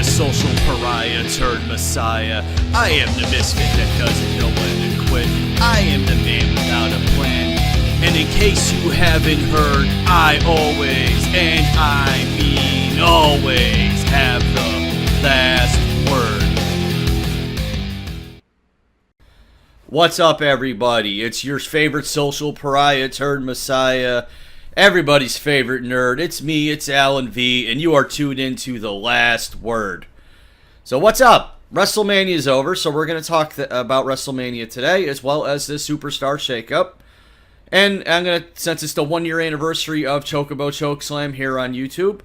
the social pariah turned messiah. I am the misfit that doesn't know when to quit. I am the man without a plan. And in case you haven't heard, I always, and I mean always, have the last word. What's up, everybody? It's your favorite social pariah turned messiah, everybody's favorite nerd. It's me, it's Alan V, and you are tuned into The Last Word. So what's up? WrestleMania is over, so we're going to talk about WrestleMania today, as well as the Superstar Shakeup. And I'm going to, since it's the 1-year anniversary of Chocobo Chokeslam here on YouTube,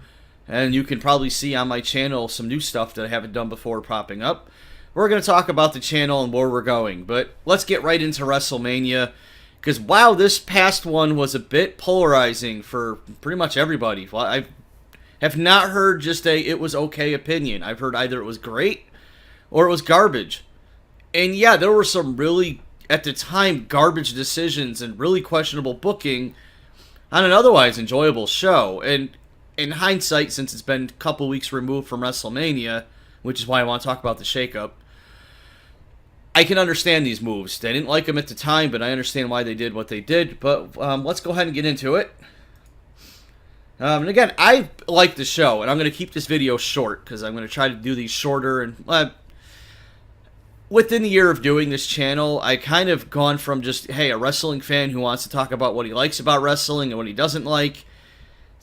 and you can probably see on my channel some new stuff that I haven't done before popping up, we're going to talk about the channel and where we're going. But let's get right into WrestleMania, because wow, this past one was a bit polarizing for pretty much everybody. Well, I have not heard just a it was okay opinion. I've heard either it was great or it was garbage. And yeah, there were some really, at the time, garbage decisions and really questionable booking on an otherwise enjoyable show. And in hindsight, since it's been a couple weeks removed from WrestleMania, which is why I want to talk about the shakeup, I can understand these moves. They didn't like them at the time, but I understand why they did what they did. But let's go ahead and get into it. And again, I like the show, and I'm going to keep this video short, because I'm going to try to do these shorter. And within the year of doing this channel, I kind of gone from just, hey, a wrestling fan who wants to talk about what he likes about wrestling and what he doesn't like,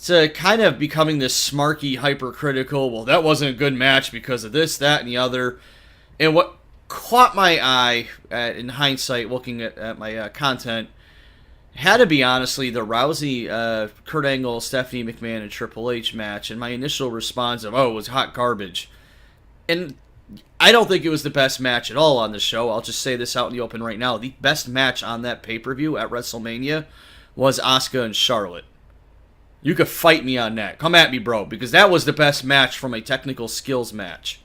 to kind of becoming this smarky, hypercritical, well, that wasn't a good match because of this, that, and the other. And what caught my eye, in hindsight, looking at my content, had to be, honestly, the Rousey, Kurt Angle, Stephanie McMahon, and Triple H match, and my initial response of, oh, it was hot garbage. And I don't think it was the best match at all on the show. I'll just say this out in the open right now. The best match on that pay-per-view at WrestleMania was Asuka and Charlotte. You could fight me on that. Come at me, bro, because that was the best match from a technical skills match.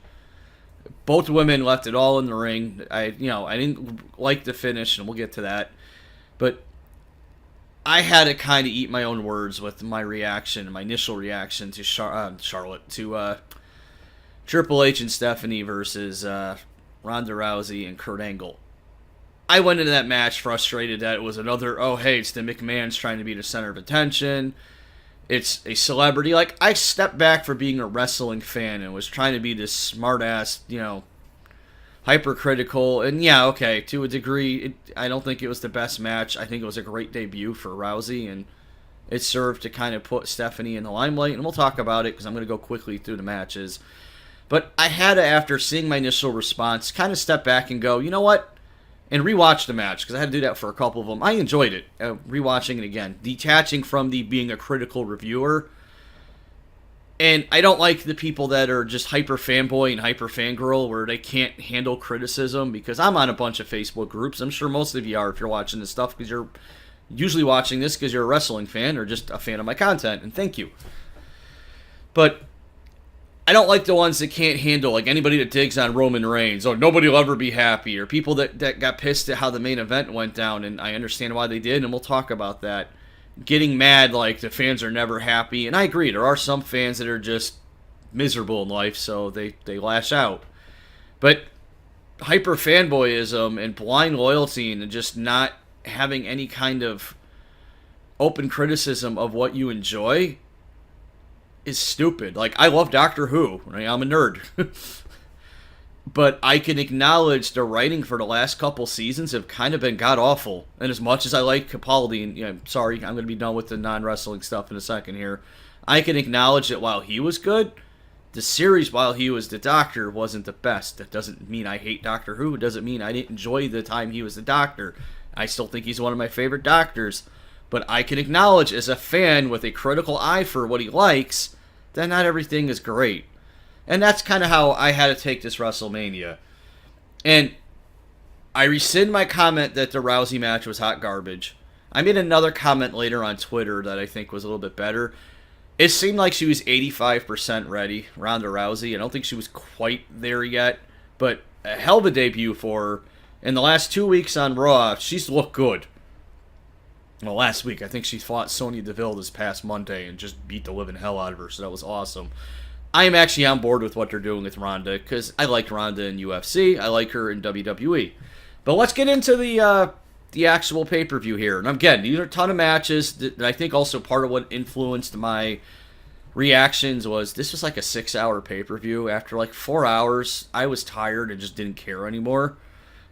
Both women left it all in the ring. I didn't like the finish, and we'll get to that. But I had to kind of eat my own words with my reaction, my initial reaction to Charlotte, to Triple H and Stephanie versus Ronda Rousey and Kurt Angle. I went into that match frustrated that it was another, oh, hey, it's the McMahons trying to be the center of attention. It's a celebrity. Like, I stepped back for being a wrestling fan and was trying to be this smart-ass, hypercritical. And yeah, okay, to a degree, I don't think it was the best match. I think it was a great debut for Rousey, and it served to kind of put Stephanie in the limelight. And we'll talk about it, because I'm going to go quickly through the matches. But I had to, after seeing my initial response, kind of step back and go, you know what? And rewatch the match, because I had to do that for a couple of them. I enjoyed it, rewatching it again, detaching from the being a critical reviewer. And I don't like the people that are just hyper fanboy and hyper fangirl, where they can't handle criticism, because I'm on a bunch of Facebook groups. I'm sure most of you are if you're watching this stuff, because you're usually watching this because you're a wrestling fan or just a fan of my content, and thank you. But I don't like the ones that can't handle, like anybody that digs on Roman Reigns, or nobody will ever be happy, or people that got pissed at how the main event went down, and I understand why they did, and we'll talk about that. Getting mad like the fans are never happy, and I agree, there are some fans that are just miserable in life, so they lash out. But hyper fanboyism and blind loyalty and just not having any kind of open criticism of what you enjoy is stupid. Like, I love Doctor Who. Right? I'm a nerd. But I can acknowledge the writing for the last couple seasons have kind of been god-awful. And as much as I like Capaldi, and sorry, I'm going to be done with the non-wrestling stuff in a second here, I can acknowledge that while he was good, the series while he was the Doctor wasn't the best. That doesn't mean I hate Doctor Who. It doesn't mean I didn't enjoy the time he was the Doctor. I still think he's one of my favorite Doctors. But I can acknowledge, as a fan with a critical eye for what he likes, that not everything is great. And that's kind of how I had to take this WrestleMania. And I rescind my comment that the Rousey match was hot garbage. I made another comment later on Twitter that I think was a little bit better. It seemed like she was 85% ready, Ronda Rousey. I don't think she was quite there yet. But a hell of a debut for her. In the last 2 weeks on Raw, she's looked good. Well, last week, I think she fought Sonya Deville this past Monday and just beat the living hell out of her, so that was awesome. I'm actually on board with what they're doing with Ronda because I liked Ronda in UFC. I like her in WWE. But let's get into the actual pay-per-view here. And again, these are a ton of matches that I think also part of what influenced my reactions was this was like a 6-hour pay-per-view. After like 4 hours, I was tired and just didn't care anymore.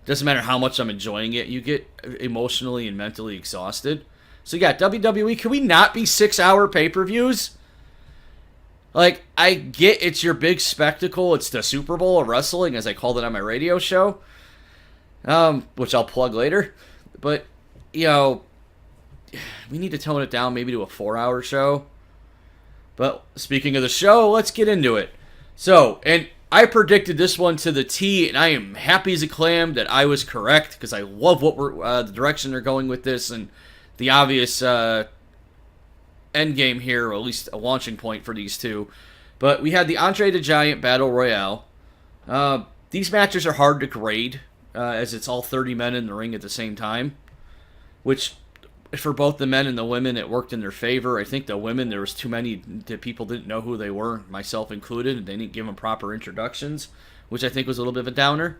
Doesn't matter how much I'm enjoying it, you get emotionally and mentally exhausted. So yeah, WWE, can we not be 6-hour pay-per-views? Like, I get it's your big spectacle. It's the Super Bowl of wrestling, as I called it on my radio show, which I'll plug later. But, you know, we need to tone it down maybe to a 4-hour show. But speaking of the show, let's get into it. So, and I predicted this one to the T, and I am happy as a clam that I was correct, because I love what the direction they're going with this, and the obvious end game here, or at least a launching point for these two. But we had the Andre the Giant Battle Royale. These matches are hard to grade, as it's all 30 men in the ring at the same time, which for both the men and the women, it worked in their favor. I think the women, there was too many that people didn't know who they were, myself included, and they didn't give them proper introductions, which I think was a little bit of a downer.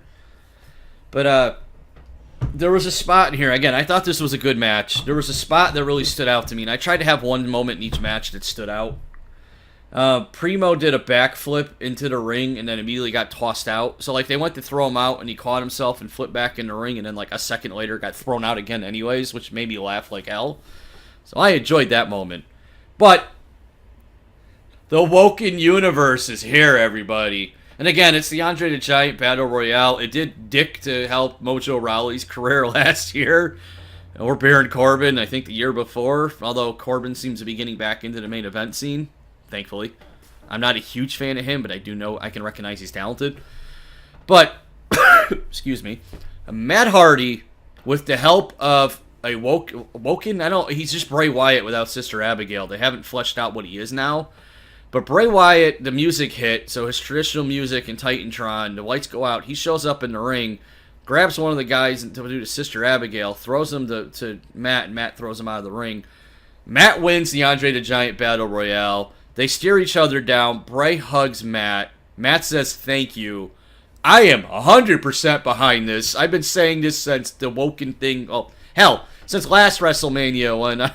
But there was a spot in here. Again, I thought this was a good match. There was a spot that really stood out to me, and I tried to have one moment in each match that stood out. Primo did a backflip into the ring and then immediately got tossed out. So, like, they went to throw him out, and he caught himself and flipped back in the ring, and then, like, a second later got thrown out again anyways, which made me laugh like hell. So I enjoyed that moment. But the Woken Universe is here, everybody. And again, it's the Andre the Giant Battle Royale. It did dick to help Mojo Rawley's career last year. Or Baron Corbin, I think the year before. Although Corbin seems to be getting back into the main event scene, thankfully. I'm not a huge fan of him, but I do know I can recognize he's talented. But, excuse me, Matt Hardy, with the help of a Woken, he's just Bray Wyatt without Sister Abigail. They haven't fleshed out what he is now. But Bray Wyatt, the music hit, so his traditional music in Titantron, the lights go out, he shows up in the ring, grabs one of the guys to do to Sister Abigail, throws him to Matt, and Matt throws him out of the ring. Matt wins the Andre the Giant Battle Royale. They steer each other down. Bray hugs Matt. Matt says thank you. I am 100% behind this. I've been saying this since the Woken thing, since last WrestleMania when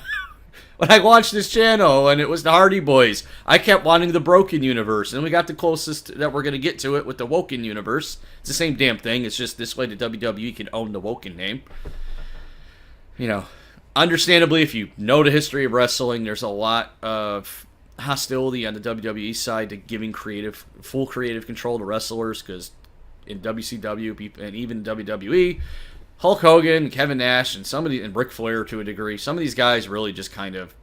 I launched this channel, and it was the Hardy Boys. I kept wanting the Broken Universe, and we got the closest that we're going to get to it with the Woken Universe. It's the same damn thing. It's just this way the WWE can own the Woken name. You know, understandably, if you know the history of wrestling, there's a lot of hostility on the WWE side to giving full creative control to wrestlers, because in WCW and even WWE, Hulk Hogan, Kevin Nash, and Ric Flair to a degree, some of these guys really just kind of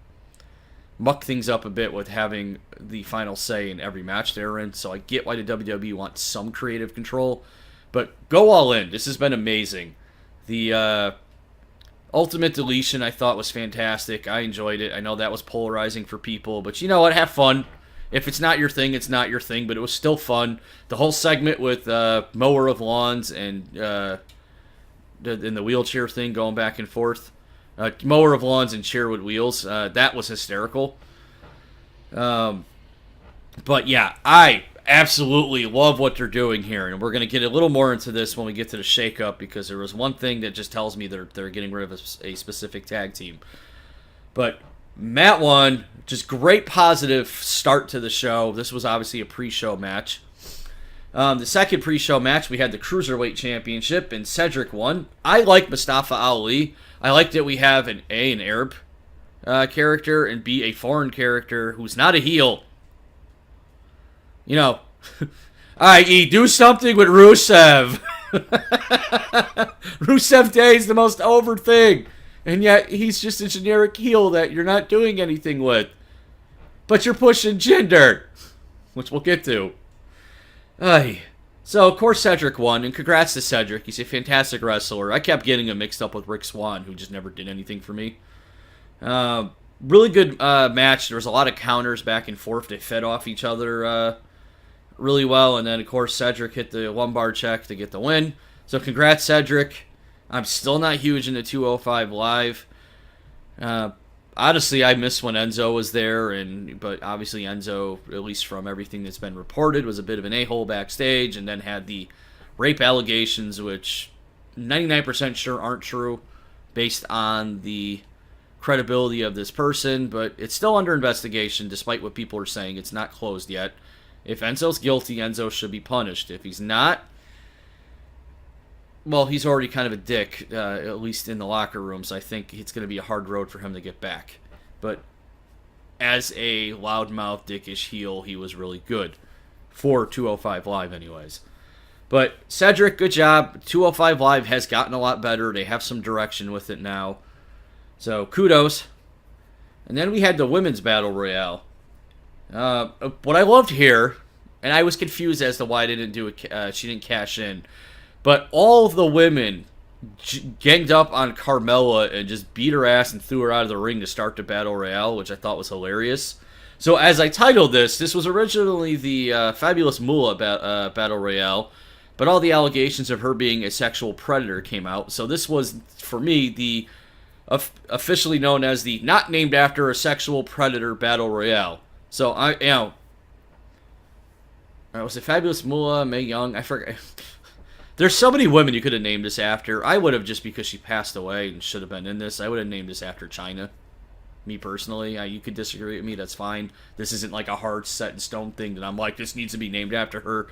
muck things up a bit with having the final say in every match they're in. So I get why the WWE wants some creative control, but go all in. This has been amazing. The Ultimate Deletion I thought was fantastic. I enjoyed it. I know that was polarizing for people, but you know what? Have fun. If it's not your thing, it's not your thing, but it was still fun. The whole segment with Mower of Lawns and in the wheelchair thing going back and forth. Mower of Lawns and chair with wheels. That was hysterical. But yeah, I absolutely love what they're doing here. And we're going to get a little more into this when we get to the Shakeup, because there was one thing that just tells me they're getting rid of a specific tag team. But Matt won. Just great positive start to the show. This was obviously a pre-show match. The second pre-show match, we had the Cruiserweight Championship, and Cedric won. I like Mustafa Ali. I like that we have an Arab character, and B, a foreign character who's not a heel. You know, i.e., do something with Rusev. Rusev Day is the most over thing, and yet he's just a generic heel that you're not doing anything with. But you're pushing Jinder, which we'll get to. So, of course, Cedric won, and congrats to Cedric. He's a fantastic wrestler. I kept getting him mixed up with Rick Swann, who just never did anything for me. Really good match. There was a lot of counters back and forth. They fed off each other really well, and then, of course, Cedric hit the lumbar check to get the win. So, congrats, Cedric. I'm still not huge into 205 Live. Honestly, I miss when Enzo was there, but obviously Enzo, at least from everything that's been reported, was a bit of an a-hole backstage, and then had the rape allegations, which 99% sure aren't true, based on the credibility of this person, but it's still under investigation, despite what people are saying. It's not closed yet. If Enzo's guilty, Enzo should be punished. If he's not, well, he's already kind of a dick, at least in the locker room, so I think it's going to be a hard road for him to get back. But as a loudmouth, dickish heel, he was really good. For 205 Live, anyways. But Cedric, good job. 205 Live has gotten a lot better. They have some direction with it now. So, kudos. And then we had the Women's Battle Royale. What I loved here, and I was confused as to why they didn't do it, she didn't cash in, but all of the women ganged up on Carmella and just beat her ass and threw her out of the ring to start the Battle Royale, which I thought was hilarious. So as I titled this was originally the Fabulous Moolah Battle Royale, but all the allegations of her being a sexual predator came out. So this was, for me, the officially known as the not named after a sexual predator Battle Royale. So, was it Fabulous Moolah, Mae Young? I forget. There's so many women you could have named this after. I would have, just because she passed away and should have been in this, I would have named this after China. Me personally. You could disagree with me, that's fine. This isn't like a hard set in stone thing that I'm like, this needs to be named after her.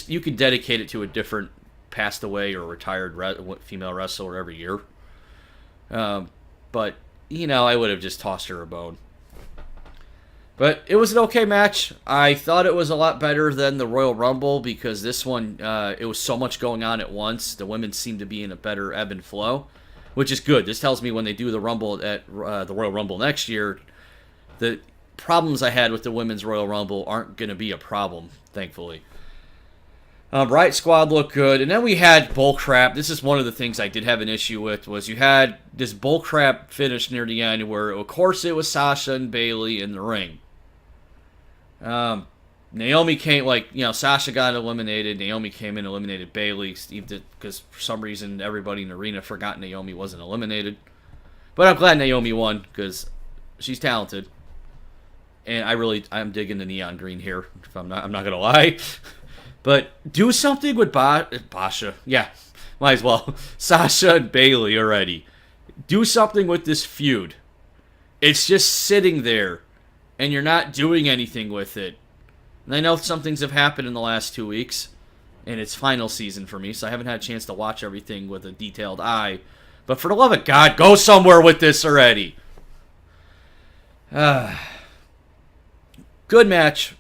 You could dedicate it to a different passed away or retired female wrestler every year. But, I would have just tossed her a bone. But it was an okay match. I thought it was a lot better than the Royal Rumble because this one, it was so much going on at once. The women seemed to be in a better ebb and flow, which is good. This tells me when they do the Rumble at the Royal Rumble next year, the problems I had with the Women's Royal Rumble aren't going to be a problem, thankfully. Riot Squad looked good. And then we had bullcrap. This is one of the things I did have an issue with, was you had this bullcrap finish near the end where, of course, it was Sasha and Bayley in the ring. Naomi came, Sasha got eliminated. Naomi came in, eliminated Bayley, because for some reason everybody in the arena forgot Naomi wasn't eliminated. But I'm glad Naomi won, because she's talented. And I'm digging the neon green here, I'm not going to lie. But do something with Basha. Yeah, might as well. Sasha and Bayley already. Do something with this feud. It's just sitting there, and you're not doing anything with it. And I know some things have happened in the last 2 weeks, and it's final season for me, so I haven't had a chance to watch everything with a detailed eye. But for the love of God, go somewhere with this already. Good match.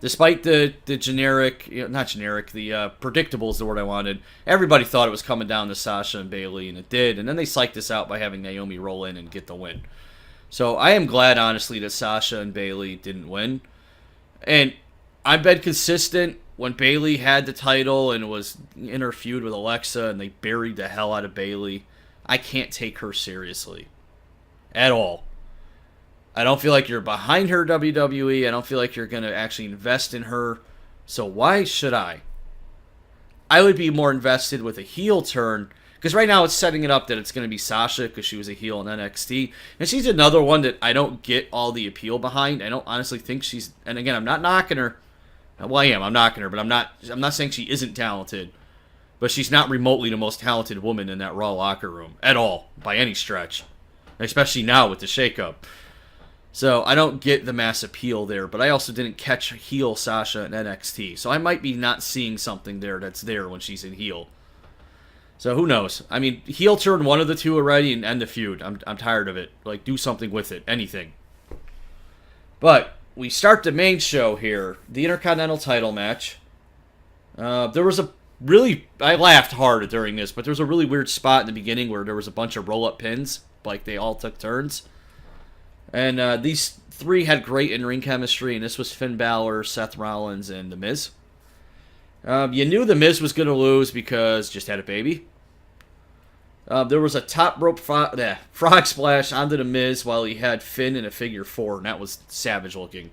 Despite the generic, not generic, the predictable is the word I wanted. Everybody thought it was coming down to Sasha and Bayley, and it did. And then they psyched this out by having Naomi roll in and get the win. So I am glad, honestly, that Sasha and Bayley didn't win. And I've been consistent when Bayley had the title and was in her feud with Alexa and they buried the hell out of Bayley. I can't take her seriously. At all. I don't feel like you're behind her, WWE. I don't feel like you're going to actually invest in her. So why should I? I would be more invested with a heel turn. Because right now it's setting it up that it's going to be Sasha because she was a heel in NXT. And she's another one that I don't get all the appeal behind. I don't honestly think she's... And again, I'm not knocking her. Well, I am. I'm knocking her. But I'm not saying she isn't talented. But she's not remotely the most talented woman in that Raw locker room. At all. By any stretch. Especially now with the shakeup. So I don't get the mass appeal there. But I also didn't catch heel Sasha in NXT. So I might be not seeing something there that's there when she's in heel. So who knows? I mean, heel turn one of the two already and end the feud. I'm tired of it. Like, do something with it. Anything. But we start the main show here. The Intercontinental title match. There was a really... I laughed hard during this, but there was a really weird spot in the beginning where there was a bunch of roll-up pins. Like, they all took turns. And these three had great in-ring chemistry, and this was Finn Balor, Seth Rollins, and The Miz. You knew The Miz was going to lose because just had a baby. There was a top rope frog splash onto The Miz while he had Finn in a figure four, and that was savage looking.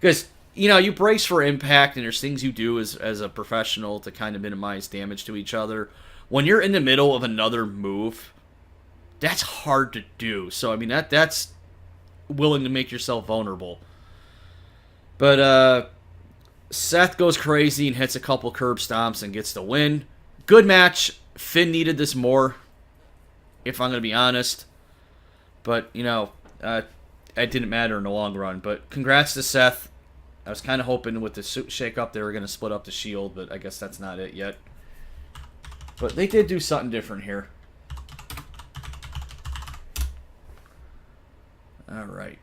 Because, you brace for impact, and there's things you do as a professional to kind of minimize damage to each other. When you're in the middle of another move, That's hard to do. So, I mean, that's willing to make yourself vulnerable. But Seth goes crazy and hits a couple curb stomps and gets the win. Good match. Finn needed this more, if I'm going to be honest. But, you know, it didn't matter in the long run. But congrats to Seth. I was kind of hoping with the shake-up they were going to split up the Shield, but I guess that's not it yet. But they did do something different here. All right.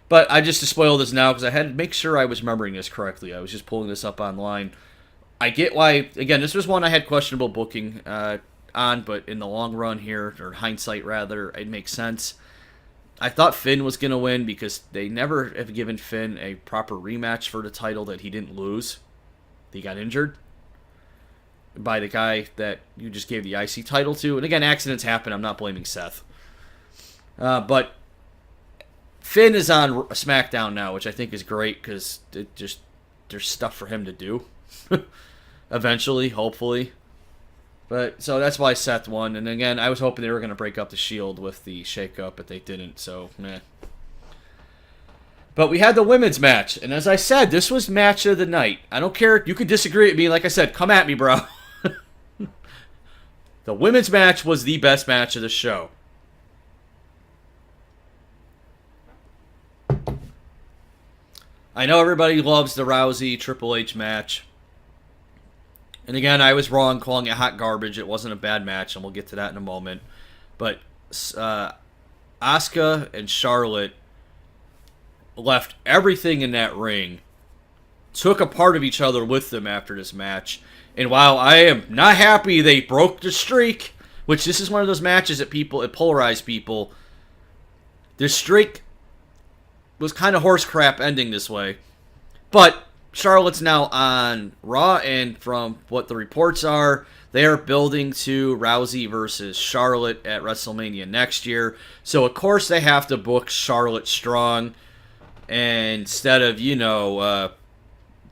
But I just to spoil this now because I had to make sure I was remembering this correctly. I was just pulling this up online. I get why, again, this was one I had questionable booking on, but in the long run here, or hindsight rather, it makes sense. I thought Finn was going to win because they never have given Finn a proper rematch for the title that he didn't lose. He got injured by the guy that you just gave the IC title to. And again, accidents happen. I'm not blaming Seth. But Finn is on SmackDown now, which I think is great because there's stuff for him to do. Eventually, hopefully. But so that's why Seth won. And again, I was hoping they were going to break up the Shield with the shake-up, but they didn't. So, meh. But we had the women's match. And as I said, this was match of the night. I don't care. You can disagree with me. Like I said, come at me, bro. The women's match was the best match of the show. I know everybody loves the Rousey Triple H match. And again, I was wrong calling it hot garbage. It wasn't a bad match, and we'll get to that in a moment. But Asuka and Charlotte left everything in that ring, took a part of each other with them after this match. And while I am not happy they broke the streak, which this is one of those matches that polarize people, the streak was kind of horse crap ending this way. But Charlotte's now on Raw, and from what the reports are, they are building to Rousey versus Charlotte at WrestleMania next year. So, of course, they have to book Charlotte strong. And instead of,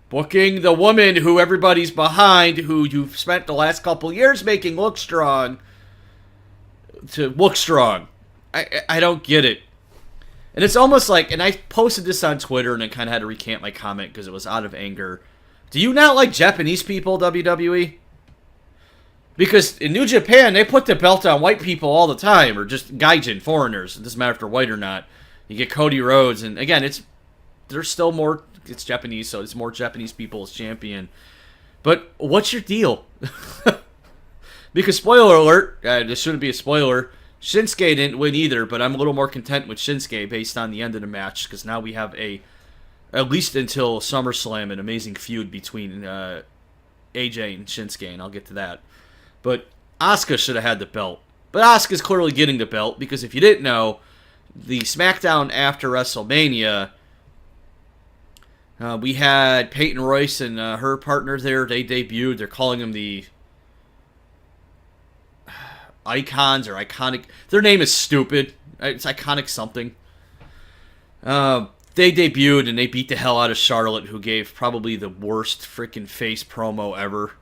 booking the woman who everybody's behind, who you've spent the last couple years making look strong, to look strong. I don't get it. And it's almost like, and I posted this on Twitter and I kind of had to recant my comment because it was out of anger. Do you not like Japanese people, WWE? Because in New Japan, they put the belt on white people all the time, or just gaijin, foreigners. It doesn't matter if they're white or not. You get Cody Rhodes, and again, there's still more, it's Japanese, so it's more Japanese people as champion. But what's your deal? Because, spoiler alert, this shouldn't be a spoiler, Shinsuke didn't win either, but I'm a little more content with Shinsuke based on the end of the match, because now we have at least until SummerSlam, an amazing feud between AJ and Shinsuke, and I'll get to that. But Asuka should have had the belt. But Asuka's clearly getting the belt, because if you didn't know, the SmackDown after WrestleMania, we had Peyton Royce and her partner there. They debuted. They're calling them the Icons or Iconic. Their name is stupid. It's Iconic something. They debuted and they beat the hell out of Charlotte, who gave probably the worst freaking face promo ever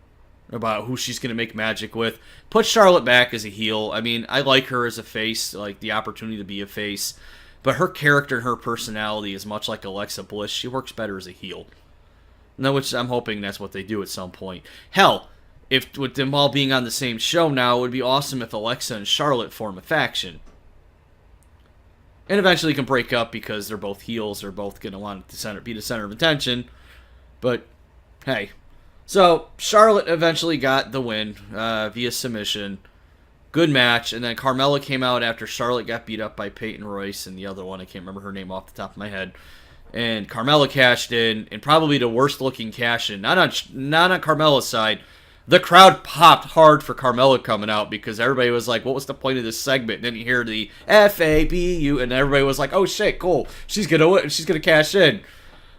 about who she's going to make magic with. Put Charlotte back as a heel. I mean, I like her as a face, like the opportunity to be a face. But her character and her personality is much like Alexa Bliss. She works better as a heel. No, which I'm hoping that's what they do at some point. Hell, if with them all being on the same show now, it would be awesome if Alexa and Charlotte form a faction. And eventually can break up because they're both heels. They're both going to want to be the center of attention. But, hey. So, Charlotte eventually got the win via submission. Good match. And then Carmella came out after Charlotte got beat up by Peyton Royce and the other one. I can't remember her name off the top of my head. And Carmella cashed in. And probably the worst looking cash in. Not on Carmella's side. The crowd popped hard for Carmella coming out because everybody was like, what was the point of this segment? And then you hear the FABU, and everybody was like, oh shit, cool. She's gonna cash in.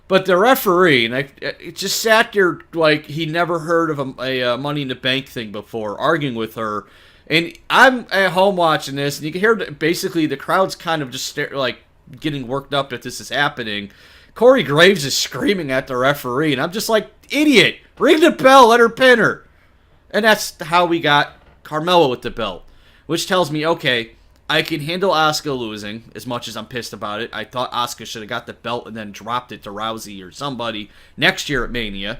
But the referee, and it just sat there like he never heard of a Money in the Bank thing before, arguing with her. And I'm at home watching this, and you can hear basically the crowd's kind of just getting worked up that this is happening. Corey Graves is screaming at the referee, and I'm just like, idiot, ring the bell, let her pin her. And that's how we got Carmella with the belt. Which tells me, okay, I can handle Asuka losing, as much as I'm pissed about it. I thought Asuka should have got the belt and then dropped it to Rousey or somebody next year at Mania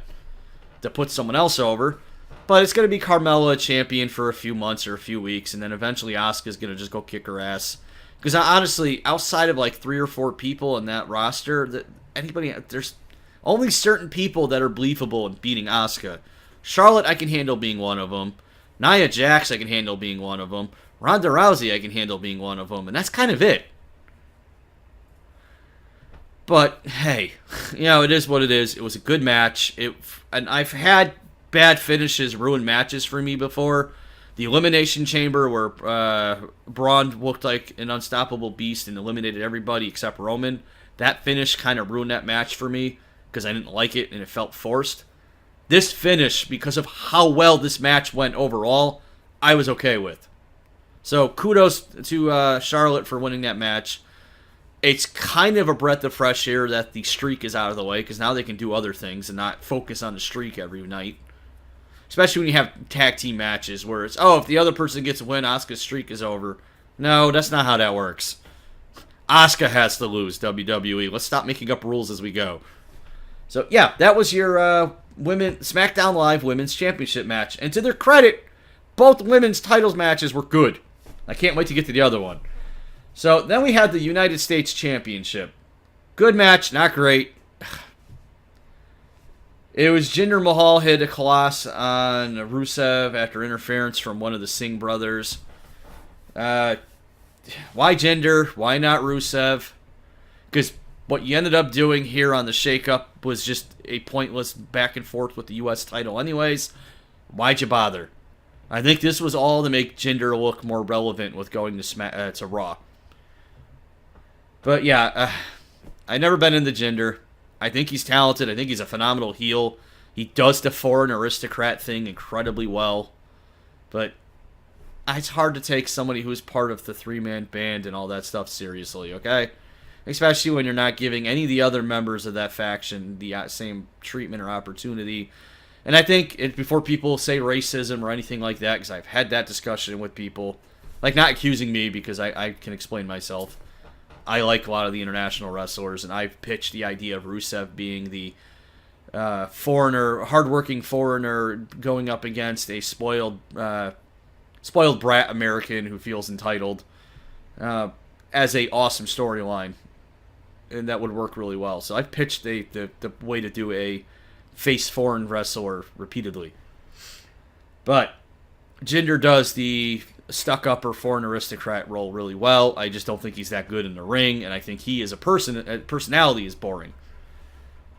to put someone else over. But it's going to be Carmella champion for a few months or a few weeks, and then eventually Asuka's going to just go kick her ass. Because honestly, outside of like 3 or 4 people in that roster, there's only certain people that are believable in beating Asuka. Charlotte, I can handle being one of them. Nia Jax, I can handle being one of them. Ronda Rousey, I can handle being one of them. And that's kind of it. But, hey, it is what it is. It was a good match. And I've had bad finishes ruin matches for me before. The Elimination Chamber, where Braun looked like an unstoppable beast and eliminated everybody except Roman. That finish kind of ruined that match for me because I didn't like it and it felt forced. This finish, because of how well this match went overall, I was okay with. So kudos to Charlotte for winning that match. It's kind of a breath of fresh air that the streak is out of the way, because now they can do other things and not focus on the streak every night. Especially when you have tag team matches where it's, if the other person gets a win, Asuka's streak is over. No, that's not how that works. Asuka has to lose, WWE. Let's stop making up rules as we go. So, yeah, that was your SmackDown Live Women's Championship match. And to their credit, both women's titles matches were good. I can't wait to get to the other one. So, then we had the United States Championship. Good match, not great. It was Jinder Mahal hit a Colossus on Rusev after interference from one of the Singh brothers. Why Jinder? Why not Rusev? Because what you ended up doing here on the Shakeup was just a pointless back and forth with the U.S. title anyways. Why'd you bother? I think this was all to make Jinder look more relevant with going to Raw. But yeah, I've never been into Jinder. I think he's talented. I think he's a phenomenal heel. He does the foreign aristocrat thing incredibly well. But it's hard to take somebody who's part of the 3-man band and all that stuff seriously, okay? Especially when you're not giving any of the other members of that faction the same treatment or opportunity. And I think, before people say racism or anything like that, because I've had that discussion with people, like, not accusing me because I can explain myself. I like a lot of the international wrestlers, and I've pitched the idea of Rusev being the hardworking foreigner going up against a spoiled brat American who feels entitled, as a awesome storyline, and that would work really well. So I've pitched the way to do a face foreign wrestler repeatedly. But Jinder does the stuck-upper foreign aristocrat role really well. I just don't think he's that good in the ring, and I think he as a personality is boring.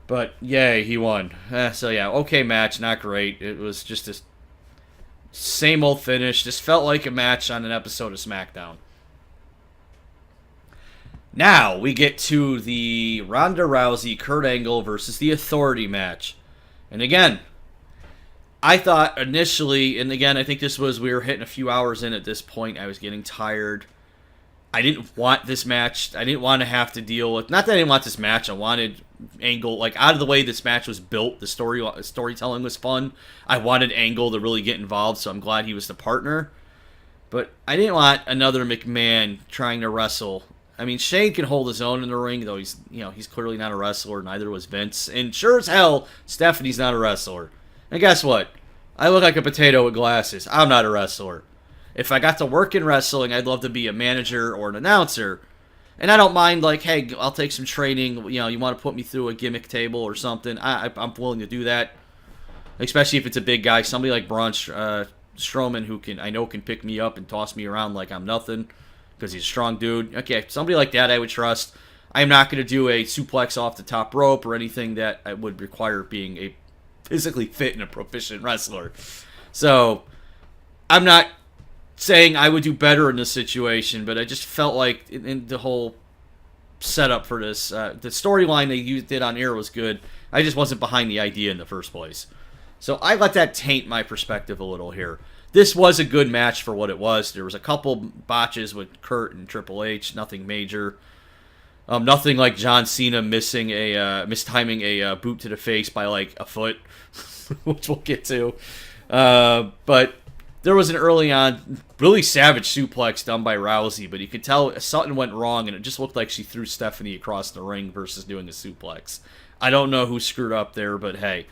But yay, he won. So yeah, okay match, not great. It was just a same old finish. Just felt like a match on an episode of SmackDown. Now we get to the Ronda Rousey Kurt Angle versus the Authority match. And again, I thought initially, and again, I think we were hitting a few hours in at this point. I was getting tired. I didn't want this match. I didn't want to have to deal with, not that I didn't want this match. I wanted Angle, like, out of the way this match was built. The storytelling was fun. I wanted Angle to really get involved, so I'm glad he was the partner. But I didn't want another McMahon trying to wrestle. I mean, Shane can hold his own in the ring, though he's clearly not a wrestler. Neither was Vince. And sure as hell, Stephanie's not a wrestler. And guess what? I look like a potato with glasses. I'm not a wrestler. If I got to work in wrestling, I'd love to be a manager or an announcer. And I don't mind, like, hey, I'll take some training. You want to put me through a gimmick table or something. I'm willing to do that. Especially if it's a big guy. Somebody like Braun Strowman who can pick me up and toss me around like I'm nothing. Because he's a strong dude. Okay, somebody like that I would trust. I'm not going to do a suplex off the top rope or anything that I would require being a physically fit and a proficient wrestler. So, I'm not saying I would do better in this situation, but I just felt like in the whole setup for this, the storyline they did on air was good. I just wasn't behind the idea in the first place. So I let that taint my perspective a little here. This was a good match for what it was. There was a couple botches with Kurt and Triple H, nothing major. Nothing like John Cena mistiming a boot to the face by like a foot, which we'll get to. But there was an early on, really savage suplex done by Rousey, but you could tell something went wrong, and it just looked like she threw Stephanie across the ring versus doing a suplex. I don't know who screwed up there, but hey.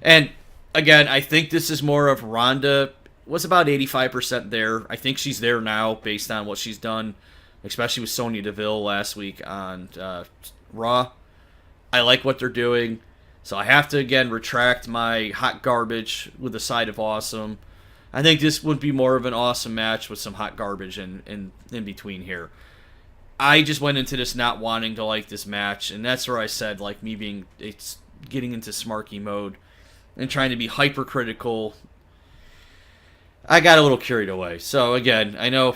And again, I think this is more of Ronda was about 85% there. I think she's there now based on what she's done, especially with Sonya Deville last week on Raw. I like what they're doing. So I have to, again, retract my hot garbage with a side of awesome. I think this would be more of an awesome match with some hot garbage in between here. I just went into this not wanting to like this match, and that's where I said, like, it's getting into smarky mode and trying to be hypercritical. I got a little carried away. So, again, I know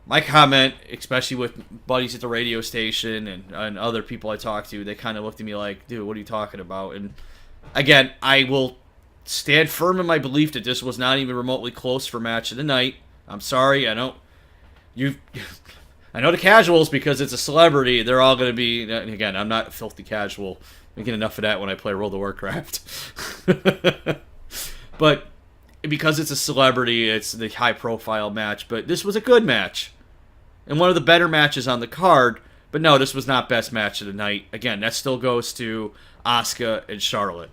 my comment, especially with buddies at the radio station and other people I talk to, they kind of looked at me like, dude, what are you talking about? And, again, I will stand firm in my belief that this was not even remotely close for match of the night. I'm sorry, I know the casuals, because it's a celebrity, they're all going to be, and again, I'm not filthy casual. I get enough of that when I play World of Warcraft. But because it's a celebrity, it's the high-profile match. But this was a good match. And one of the better matches on the card. But no, this was not best match of the night. Again, that still goes to Asuka and Charlotte.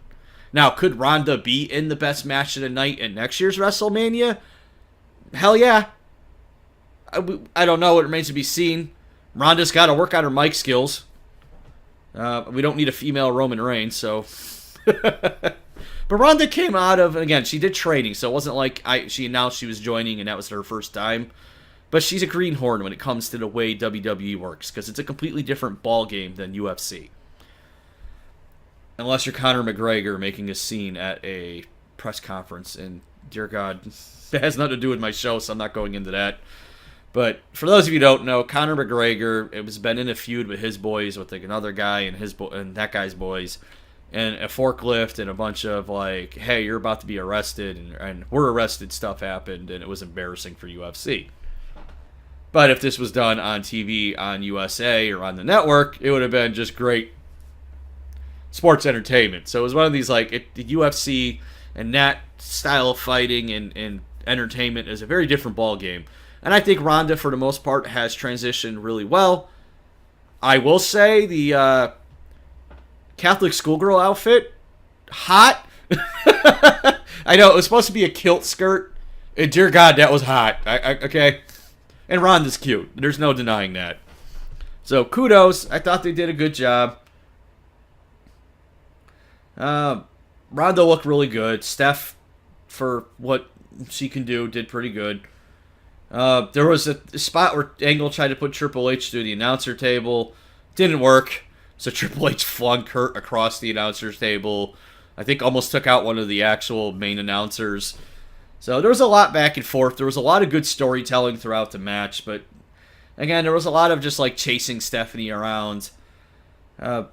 Now, could Ronda be in the best match of the night in next year's WrestleMania? Hell yeah. I don't know. It remains to be seen. Ronda's got to work on her mic skills. We don't need a female Roman Reigns, so... But Ronda came out of, and again, she did training, so it wasn't like she announced she was joining and that was her first time. But she's a greenhorn when it comes to the way WWE works, because it's a completely different ball game than UFC. Unless you're Conor McGregor making a scene at a press conference, and dear God, that has nothing to do with my show, so I'm not going into that. But for those of you who don't know, Conor McGregor, it was been in a feud with his boys, with like another guy and that guy's boys, and a forklift and a bunch of like, hey, you're about to be arrested, and we're arrested stuff happened, and it was embarrassing for UFC. But if this was done on TV, on USA, or on the network, it would have been just great sports entertainment. So it was one of these, like, the UFC and that style of fighting and entertainment is a very different ball game. And I think Ronda, for the most part, has transitioned really well. I will say the Catholic schoolgirl outfit, hot. I know, it was supposed to be a kilt skirt. And dear God, that was hot. Okay? And Ronda's cute. There's no denying that. So, kudos. I thought they did a good job. Ronda looked really good. Steph, for what she can do, did pretty good. There was a spot where Angle tried to put Triple H through the announcer table. Didn't work. So Triple H flung Kurt across the announcer's table. I think almost took out one of the actual main announcers. So there was a lot back and forth. There was a lot of good storytelling throughout the match. But again, there was a lot of just like chasing Stephanie around. There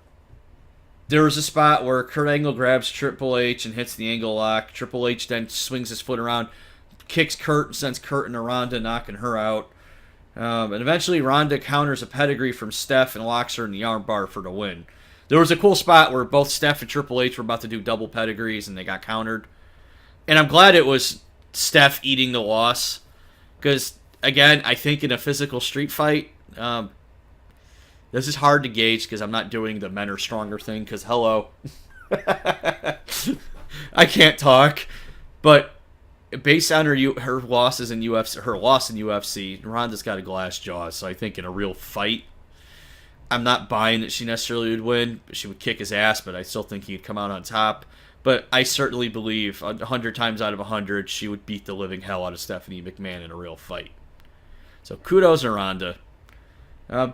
was a spot where Kurt Angle grabs Triple H and hits the Angle lock. Triple H then swings his foot around, kicks Kurt, and sends Kurt into Ronda, knocking her out. And eventually Ronda counters a pedigree from Steph and locks her in the armbar for the win. There was a cool spot where both Steph and Triple H were about to do double pedigrees and they got countered. And I'm glad it was Steph eating the loss. Because, again, I think in a physical street fight, this is hard to gauge because I'm not doing the men are stronger thing. Because, hello. I can't talk. But based on her losses in UFC, her loss in UFC, Ronda's got a glass jaw. So I think in a real fight, I'm not buying that she necessarily would win. She would kick his ass, but I still think he'd come out on top. But I certainly believe 100 times out of 100, she would beat the living hell out of Stephanie McMahon in a real fight. So kudos to Ronda.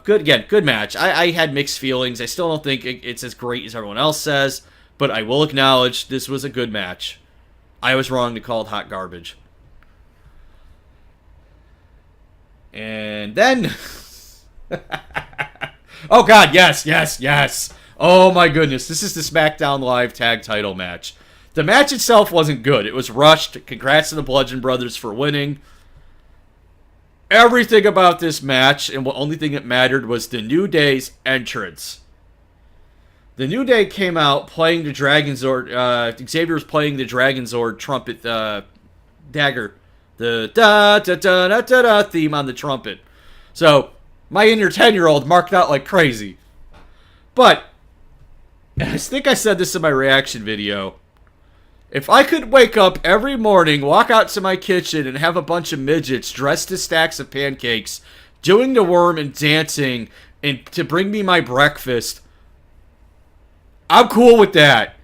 Good match. I had mixed feelings. I still don't think it's as great as everyone else says, but I will acknowledge this was a good match. I was wrong to call it hot garbage. And then... oh, God, yes. Oh, my goodness. This is the SmackDown Live Tag Title match. The match itself wasn't good. It was rushed. Congrats to the Bludgeon Brothers for winning. Everything about this match, and the only thing that mattered was the New Day's entrance. The New Day came out playing the Dragon Zord. Xavier was playing the Dragon Zord trumpet dagger, the da da da da da da theme on the trumpet. So my inner 10-year-old marked out like crazy. But I think I said this in my reaction video. If I could wake up every morning, walk out to my kitchen, and have a bunch of midgets dressed as stacks of pancakes, doing the worm and dancing, and to bring me my breakfast, I'm cool with that.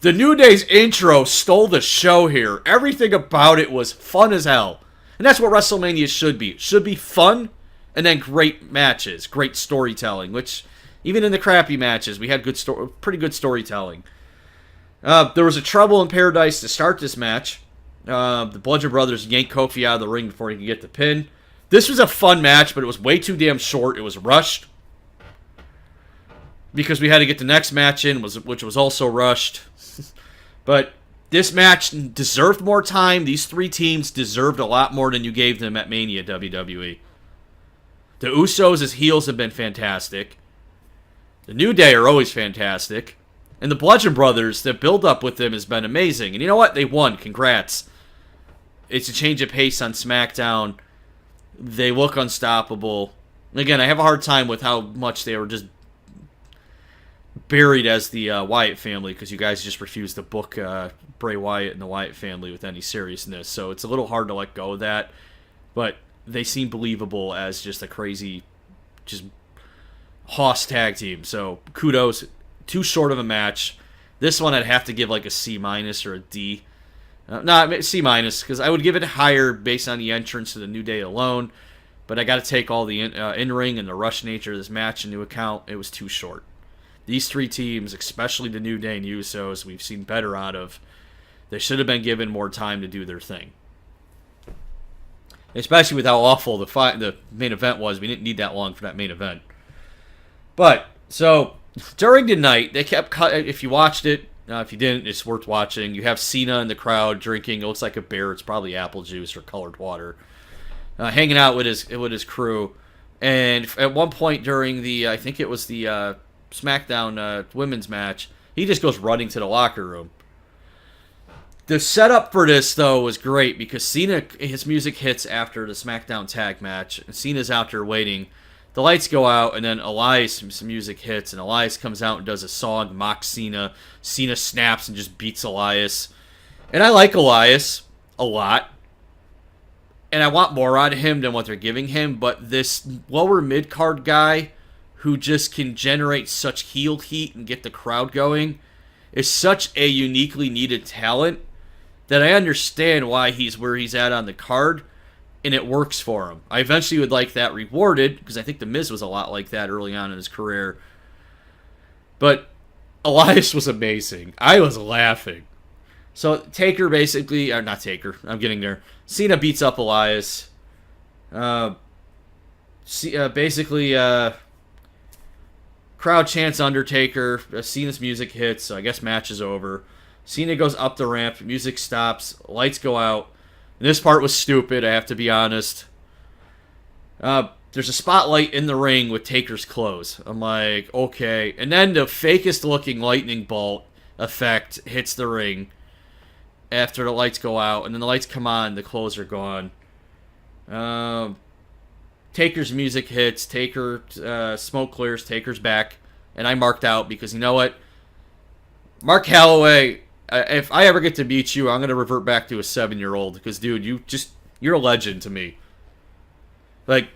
The New Day's intro stole the show here. Everything about it was fun as hell. And that's what WrestleMania should be. It should be fun, and then great matches, great storytelling, which, even in the crappy matches, we had pretty good storytelling. There was a Trouble in Paradise to start this match. The Bludgeon Brothers yanked Kofi out of the ring before he could get the pin. This was a fun match, but it was way too damn short. It was rushed. Because we had to get the next match in, which was also rushed. But this match deserved more time. These three teams deserved a lot more than you gave them at Mania, WWE. The Usos as heels have been fantastic. The New Day are always fantastic. And the Bludgeon Brothers, the build-up with them has been amazing. And you know what? They won. Congrats. It's a change of pace on SmackDown. They look unstoppable. Again, I have a hard time with how much they were just buried as the Wyatt family, because you guys just refused to book Bray Wyatt and the Wyatt family with any seriousness. So it's a little hard to let go of that. But they seem believable as just a crazy, just hoss tag team. So kudos. Too short of a match. This one I'd have to give like a C- or a D. C-, because I would give it higher based on the entrance to the New Day alone. But I got to take all the in-ring and the rush nature of this match into account. It was too short. These three teams, especially the New Day and Usos, we've seen better out of. They should have been given more time to do their thing. Especially with how awful the main event was. We didn't need that long for that main event. But, so during the night, they kept cutting. If you watched it, if you didn't, it's worth watching. You have Cena in the crowd drinking. It looks like a bear. It's probably apple juice or colored water. Hanging out with his crew. And at one point during the, I think it was the SmackDown women's match, he just goes running to the locker room. The setup for this, though, was great because Cena, his music hits after the SmackDown tag match. Cena's out there waiting. The lights go out, and then Elias, some music hits, and Elias comes out and does a song, mocks Cena. Cena snaps and just beats Elias. And I like Elias a lot. And I want more out of him than what they're giving him, but this lower mid-card guy who just can generate such heel heat and get the crowd going is such a uniquely needed talent that I understand why he's where he's at on the card. And it works for him. I eventually would like that rewarded, because I think The Miz was a lot like that early on in his career. But Elias was amazing. I was laughing. So Taker basically, or not Taker, I'm getting there. Cena beats up Elias. Basically, crowd chants Undertaker. Cena's music hits, so I guess match is over. Cena goes up the ramp, music stops, lights go out. And this part was stupid, I have to be honest. There's a spotlight in the ring with Taker's clothes. I'm like, okay. And then the fakest looking lightning bolt effect hits the ring after the lights go out. And then the lights come on, the clothes are gone. Taker's music hits. Taker, smoke clears. Taker's back. And I marked out because, you know what? Mark Calloway, if I ever get to meet you, I'm going to revert back to a 7-year-old. Because, dude, you're a legend to me. Like,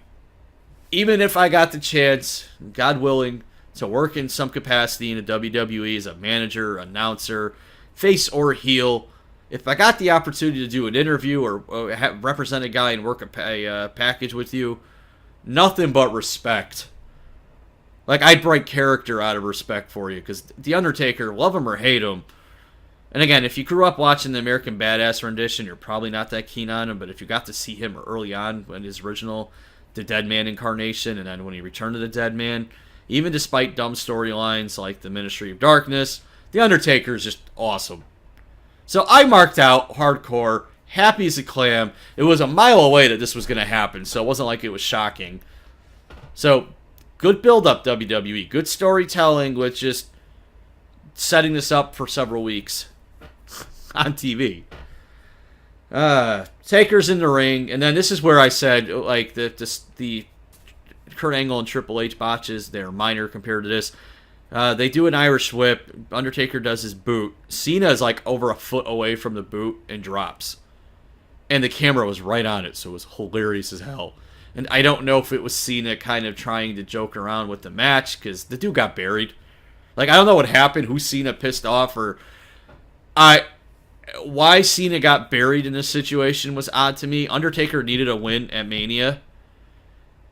even if I got the chance, God willing, to work in some capacity in the WWE as a manager, announcer, face or heel, if I got the opportunity to do an interview or represent a guy and work a package with you, nothing but respect. Like, I'd break character out of respect for you, because The Undertaker, love him or hate him. And again, if you grew up watching the American Badass rendition, you're probably not that keen on him, but if you got to see him early on in his original The Dead Man incarnation, and then when he returned to the Dead Man, even despite dumb storylines like the Ministry of Darkness, The Undertaker is just awesome. So I marked out hardcore, happy as a clam. It was a mile away that this was going to happen, so it wasn't like it was shocking. So, good build-up, WWE. Good storytelling with just setting this up for several weeks on TV. Taker's in the ring, and then this is where I said, like, the Kurt Angle and Triple H botches, they're minor compared to this. They do an Irish whip. Undertaker does his boot. Cena is like over a foot away from the boot and drops. And the camera was right on it, so it was hilarious as hell. And I don't know if it was Cena kind of trying to joke around with the match, because the dude got buried. Like, I don't know what happened, who Cena pissed off, or... Why Cena got buried in this situation was odd to me. Undertaker needed a win at Mania.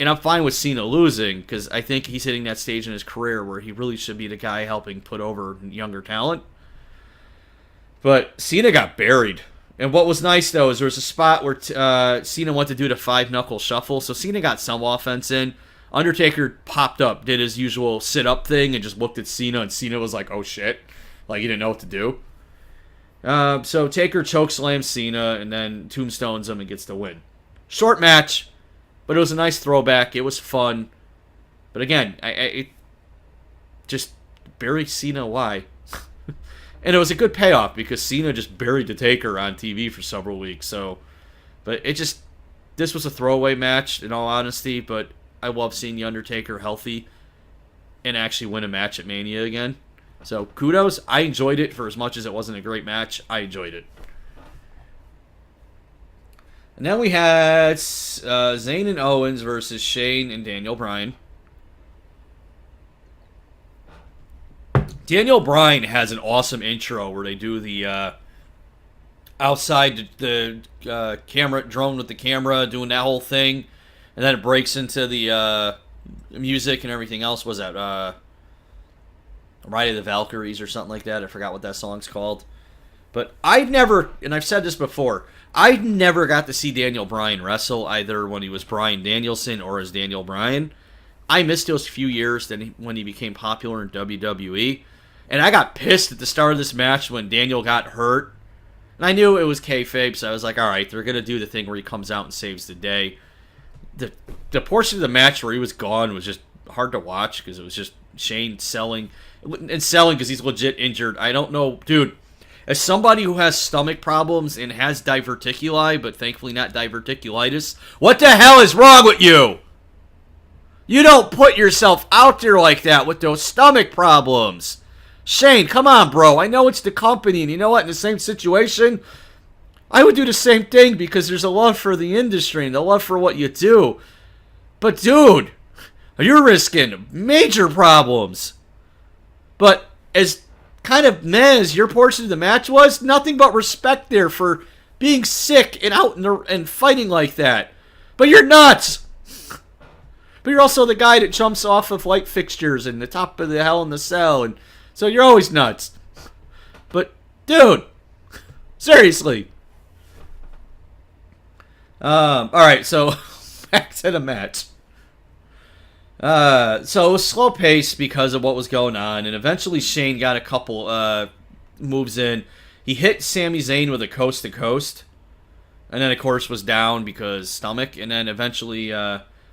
And I'm fine with Cena losing, because I think he's hitting that stage in his career where he really should be the guy helping put over younger talent. But Cena got buried. And what was nice, though, is there was a spot where Cena went to do the 5-knuckle shuffle, so Cena got some offense in. Undertaker popped up, did his usual sit-up thing, and just looked at Cena, and Cena was like, oh shit. Like, he didn't know what to do. So Taker chokeslams Cena, and then tombstones him and gets the win. Short match, but it was a nice throwback. It was fun. But again, I just buried Cena, why? And it was a good payoff, because Cena just buried the Taker on TV for several weeks. So, but this was a throwaway match, in all honesty, but I love seeing The Undertaker healthy and actually win a match at Mania again. So, kudos. I enjoyed it for as much as it wasn't a great match. I enjoyed it. And then we had Zayn and Owens versus Shane and Daniel Bryan. Daniel Bryan has an awesome intro where they do the outside the camera, drone with the camera, doing that whole thing. And then it breaks into the music and everything else. Was that Ride of the Valkyries or something like that? I forgot what that song's called. But I've never, and I've said this before, I never got to see Daniel Bryan wrestle, either when he was Bryan Danielson or as Daniel Bryan. I missed those few years when he became popular in WWE. And I got pissed at the start of this match when Daniel got hurt. And I knew it was kayfabe, so I was like, alright, they're going to do the thing where he comes out and saves the day. The portion of the match where he was gone was just hard to watch, because it was just Shane selling because he's legit injured. I don't know, dude. As somebody who has stomach problems and has diverticuli, but thankfully not diverticulitis, what the hell is wrong with you? You don't put yourself out there like that with those stomach problems. Shane, come on, bro. I know it's the company, and you know what? In the same situation, I would do the same thing, because there's a love for the industry and a love for what you do. But, dude, you're risking major problems. But as kind of meh as your portion of the match was, nothing but respect there for being sick and out and fighting like that. But you're nuts. But you're also the guy that jumps off of light fixtures and the top of the Hell in the Cell, and so you're always nuts. But, dude, seriously. Alright, so back to the match. So it was slow paced because of what was going on, and eventually Shane got a couple moves in. He hit Sami Zayn with a coast to coast, and then of course was down because stomach, and then eventually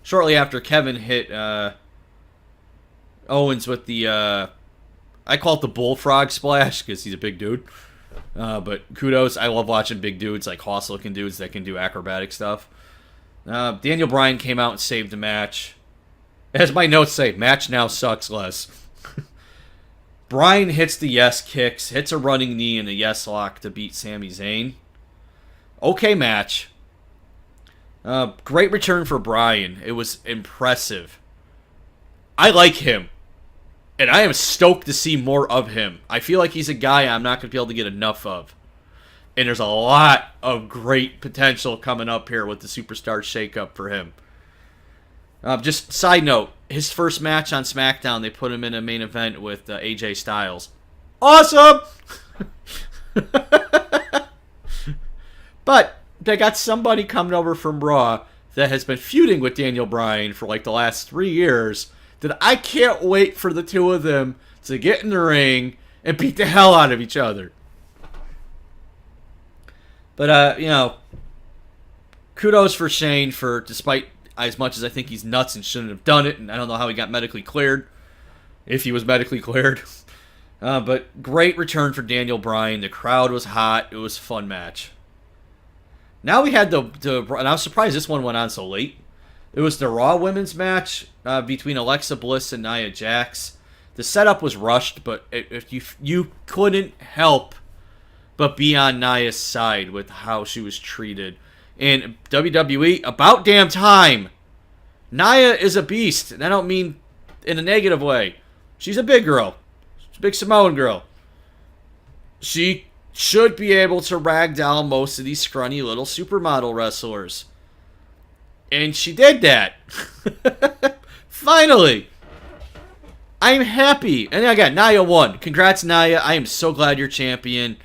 shortly after, Kevin hit Owens with the I call it the bullfrog splash because he's a big dude. But kudos, I love watching big dudes, like hoss-looking dudes that can do acrobatic stuff. Daniel Bryan came out and saved the match. As my notes say, match now sucks less. Bryan hits the yes kicks, hits a running knee and a yes lock to beat Sami Zayn. Okay match. Great return for Bryan. It was impressive. I like him. And I am stoked to see more of him. I feel like he's a guy I'm not going to be able to get enough of. And there's a lot of great potential coming up here with the Superstar Shakeup for him. Just side note, his first match on SmackDown, they put him in a main event with AJ Styles. Awesome! But they got somebody coming over from Raw that has been feuding with Daniel Bryan for like the last 3 years, that I can't wait for the two of them to get in the ring and beat the hell out of each other. But, kudos for Shane for, despite as much as I think he's nuts and shouldn't have done it, and I don't know how he got medically cleared, if he was medically cleared. But great return for Daniel Bryan. The crowd was hot. It was a fun match. Now we had and I was surprised this one went on so late. It was the Raw Women's match between Alexa Bliss and Nia Jax. The setup was rushed, but you couldn't help but be on Nia's side with how she was treated. And WWE, about damn time. Naya is a beast, and I don't mean in a negative way. She's a big girl. She's a big Samoan girl. She should be able to ragdoll most of these scrawny little supermodel wrestlers. And she did that. Finally. I'm happy. And again, Naya won. Congrats, Naya. I am so glad you're champion.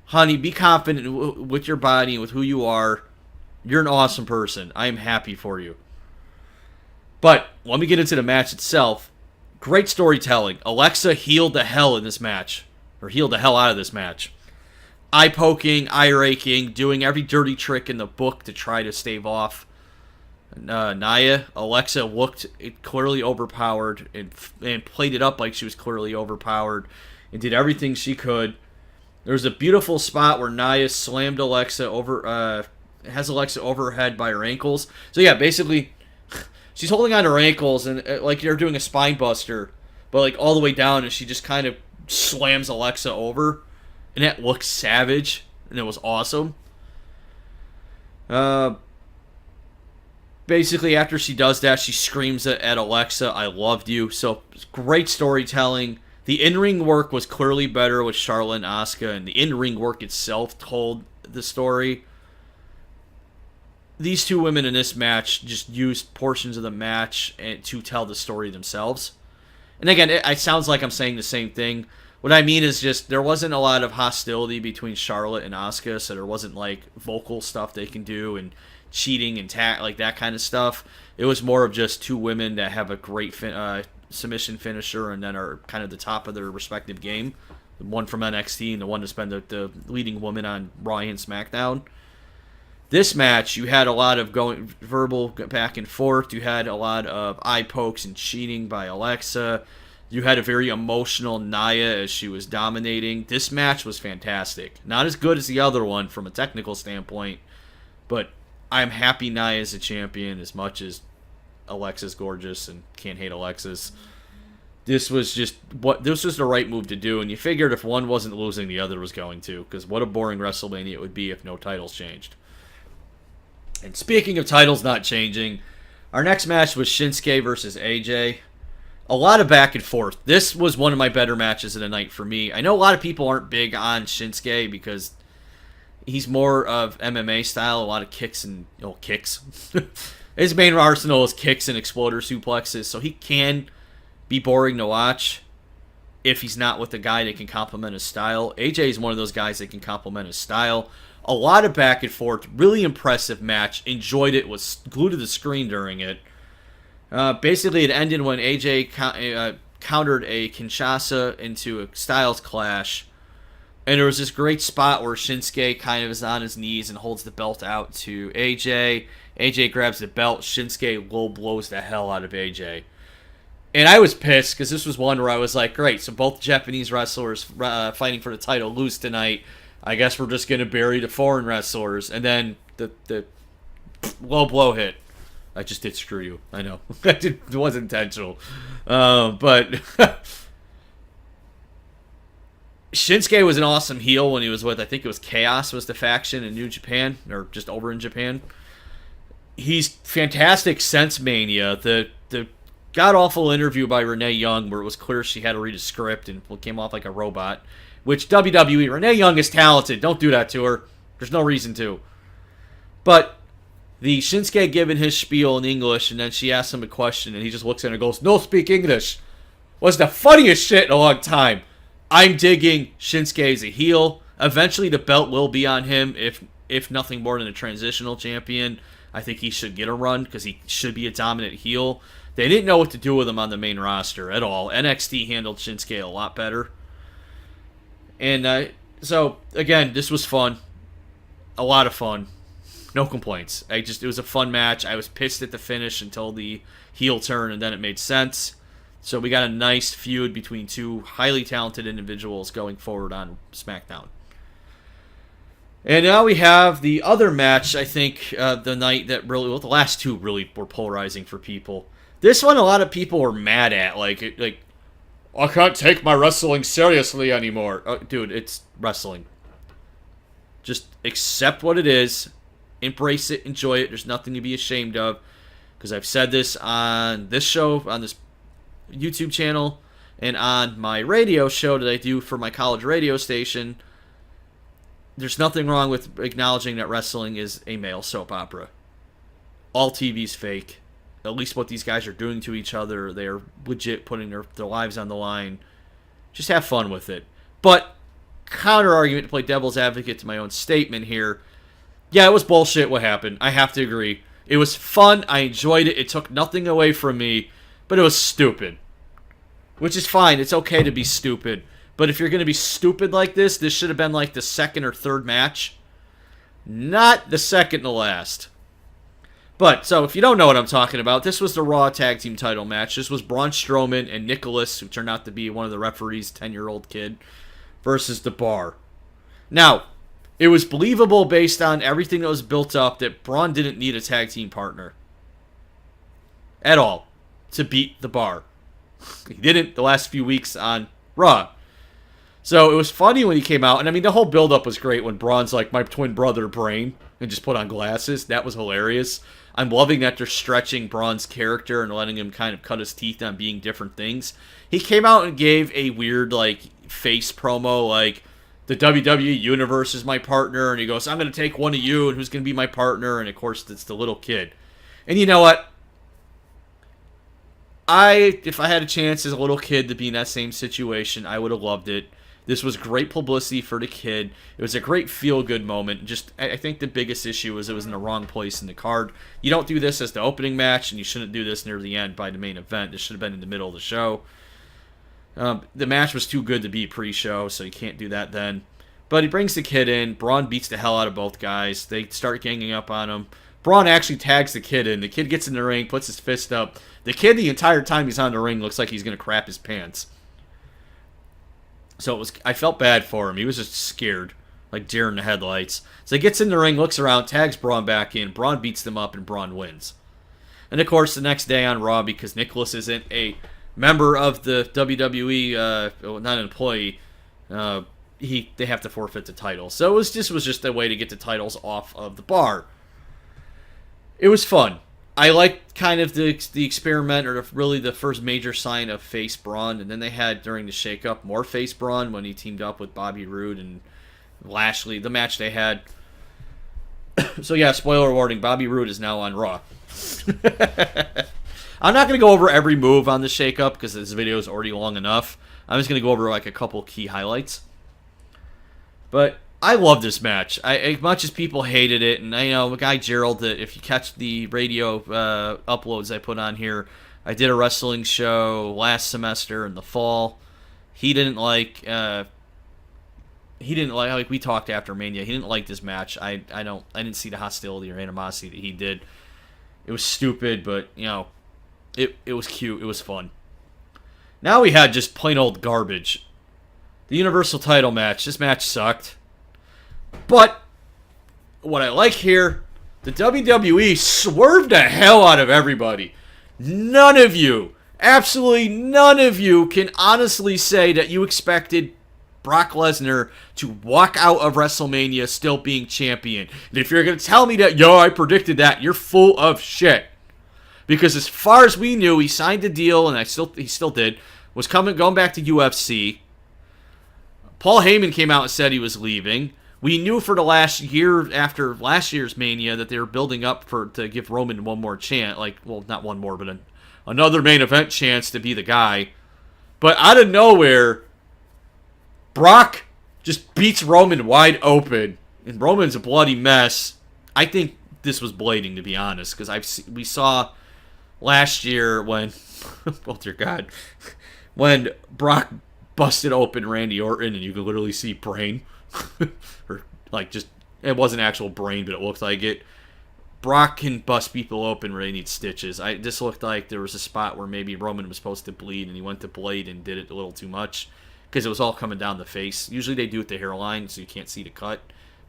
Honey, be confident with your body and with who you are. You're an awesome person. I am happy for you. But let me get into the match itself. Great storytelling. Alexa healed the hell in this match. Or healed the hell out of this match. Eye poking, eye raking, doing every dirty trick in the book to try to stave off Naya. Alexa looked clearly overpowered and played it up like she was clearly overpowered and did everything she could. There was a beautiful spot where Naya slammed Alexa over, has Alexa over her head by her ankles. So yeah, basically, she's holding on to her ankles and like you're doing a spine buster, but like all the way down, and she just kind of slams Alexa over, and that looks savage, and it was awesome. Basically, after she does that, she screams at Alexa, "I loved you." So great storytelling. The in-ring work was clearly better with Charlotte and Asuka, and the in-ring work itself told the story. These two women in this match just used portions of the match to tell the story themselves. And again, it sounds like I'm saying the same thing. What I mean is just there wasn't a lot of hostility between Charlotte and Asuka, so there wasn't like vocal stuff they can do and cheating and like that kind of stuff. It was more of just two women that have a great submission finisher and then are kind of the top of their respective game. The one from NXT and the one that's been the leading woman on Raw and SmackDown. This match, you had a lot of verbal back and forth. You had a lot of eye pokes and cheating by Alexa. You had a very emotional Naya as she was dominating. This match was fantastic. Not as good as the other one from a technical standpoint, but I'm happy Naya's a champion as much as Alexa's gorgeous and can't hate Alexis. This was the right move to do, and you figured if one wasn't losing, the other was going to, because what a boring WrestleMania it would be if no titles changed. And speaking of titles not changing, our next match was Shinsuke versus AJ. A lot of back and forth. This was one of my better matches of the night for me. I know a lot of people aren't big on Shinsuke because he's more of MMA style, a lot of kicks and kicks. His main arsenal is kicks and exploder suplexes, so he can be boring to watch if he's not with a guy that can complement his style. AJ is one of those guys that can complement his style. A lot of back and forth, really impressive match. Enjoyed it, was glued to the screen during it. Basically, it ended when AJ countered a Kinshasa into a Styles Clash. And there was this great spot where Shinsuke kind of is on his knees and holds the belt out to AJ. AJ grabs the belt. Shinsuke low blows the hell out of AJ. And I was pissed because this was one where I was like, great, so both Japanese wrestlers fighting for the title lose tonight. I guess we're just going to bury the foreign wrestlers. And then the low blow hit. I just did screw you. I know. It wasn't intentional. But Shinsuke was an awesome heel when he was with, I think it was Chaos was the faction in New Japan, or just over in Japan. He's fantastic since Mania. The god-awful interview by Renee Young where it was clear she had to read a script and came off like a robot, which WWE, Renee Young is talented. Don't do that to her. There's no reason to. But the Shinsuke giving his spiel in English, and then she asks him a question, and he just looks at her and goes, "No speak English," was the funniest shit in a long time. I'm digging Shinsuke as a heel. Eventually the belt will be on him, if nothing more than a transitional champion. I think he should get a run, because he should be a dominant heel. They didn't know what to do with him on the main roster at all. NXT handled Shinsuke a lot better. And so, again, this was fun. A lot of fun. No complaints. It was a fun match. I was pissed at the finish until the heel turn, and then it made sense. So we got a nice feud between two highly talented individuals going forward on SmackDown. And now we have the other match, I think, the night that really, well, the last two really were polarizing for people. This one, a lot of people were mad at. Like, I can't take my wrestling seriously anymore. Dude, it's wrestling. Just accept what it is. Embrace it. Enjoy it. There's nothing to be ashamed of. Because I've said this on this show, on this YouTube channel, and on my radio show that I do for my college radio station. There's nothing wrong with acknowledging that wrestling is a male soap opera. All TV's fake. At least what these guys are doing to each other. They're legit putting their lives on the line. Just have fun with it. But, counter argument to play devil's advocate to my own statement here. Yeah, it was bullshit what happened. I have to agree. It was fun. I enjoyed it. It took nothing away from me. But it was stupid. Which is fine. It's okay to be stupid. But if you're going to be stupid like this should have been like the second or third match. Not the second to last. But, so, if you don't know what I'm talking about, this was the Raw Tag Team title match. This was Braun Strowman and Nicholas, who turned out to be one of the referees' 10-year-old kid, versus The Bar. Now, it was believable based on everything that was built up that Braun didn't need a tag team partner. At all. To beat The Bar. He didn't the last few weeks on Raw. So it was funny when he came out, and I mean the whole build-up was great when Braun's like, my twin brother Brain, and just put on glasses. That was hilarious. I'm loving that they're stretching Braun's character and letting him kind of cut his teeth on being different things. He came out and gave a weird, like, face promo, like, the WWE Universe is my partner, and he goes, I'm going to take one of you, and who's going to be my partner? And of course, it's the little kid. And you know what? If I had a chance as a little kid to be in that same situation, I would have loved it. This was great publicity for the kid. It was a great feel-good moment. Just, I think the biggest issue was it was in the wrong place in the card. You don't do this as the opening match, and you shouldn't do this near the end by the main event. This should have been in the middle of the show. The match was too good to be pre-show, so you can't do that then. But he brings the kid in. Braun beats the hell out of both guys. They start ganging up on him. Braun actually tags the kid in. The kid gets in the ring, puts his fist up. The kid, the entire time he's on the ring, looks like he's going to crap his pants. So I felt bad for him. He was just scared, like deer in the headlights. So he gets in the ring, looks around, tags Braun back in. Braun beats them up, and Braun wins. And of course, the next day on Raw, because Nicholas isn't a member of the WWE, not an employee, they have to forfeit the title. So this was just a way to get the titles off of The Bar. It was fun. I liked kind of the experiment, or really the first major sign of face Braun, and then they had during the Shakeup more face Braun when he teamed up with Bobby Roode and Lashley, the match they had. So yeah, spoiler warning, Bobby Roode is now on Raw. I'm not going to go over every move on the Shakeup because this video is already long enough. I'm just going to go over like a couple key highlights. But I love this match. As much as people hated it, and I know Guy Gerald, that if you catch the radio uploads I put on here, I did a wrestling show last semester in the fall. He didn't like we talked after Mania. He didn't like this match. I didn't see the hostility or animosity that he did. It was stupid, but you know, it was cute. It was fun. Now we had just plain old garbage. The Universal title match. This match sucked. But what I like here, the WWE swerved the hell out of everybody. None of you, absolutely none of you, can honestly say that you expected Brock Lesnar to walk out of WrestleMania still being champion. And if you're going to tell me that, yo, I predicted that, you're full of shit. Because as far as we knew, he signed a deal, and he still did, was going back to UFC. Paul Heyman came out and said he was leaving. We knew for the last year, after last year's Mania, that they were building up to give Roman one more chance. Not one more, but another main event chance to be the guy. But out of nowhere, Brock just beats Roman wide open. And Roman's a bloody mess. I think this was blading, to be honest. Because we saw last year when, oh dear God, when Brock busted open Randy Orton and you could literally see brain. Or it wasn't actual brain, but it looked like it. Brock can bust people open where they need stitches. This looked like there was a spot where maybe Roman was supposed to bleed, and he went to blade and did it a little too much because it was all coming down the face. Usually they do it the hairline, so you can't see the cut.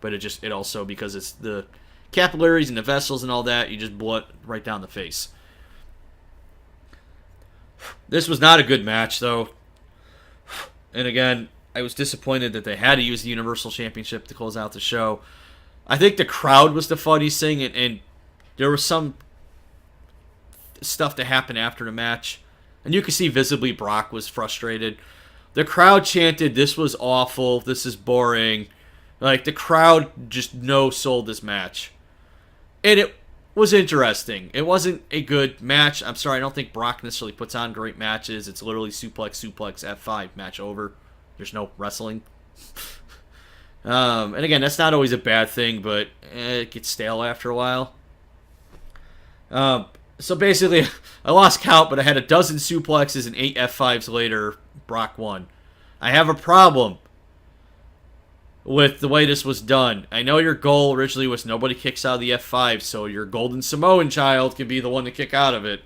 but it also, because it's the capillaries and the vessels and all that, you just blow it right down the face. This was not a good match, though. And again, I was disappointed that they had to use the Universal Championship to close out the show. I think the crowd was the funniest thing, and there was some stuff that happened after the match. And you could see visibly Brock was frustrated. The crowd chanted, "This was awful. This is boring." Like, the crowd just no-sold this match. And it was interesting. It wasn't a good match. I'm sorry, I don't think Brock necessarily puts on great matches. It's literally suplex, F5, match over. There's no wrestling. And again, that's not always a bad thing, but it gets stale after a while. So basically, I lost count, but I had a dozen suplexes and 8 F5s later. Brock won. I have a problem with the way this was done. I know your goal originally was nobody kicks out of the F5, so your golden Samoan child can be the one to kick out of it.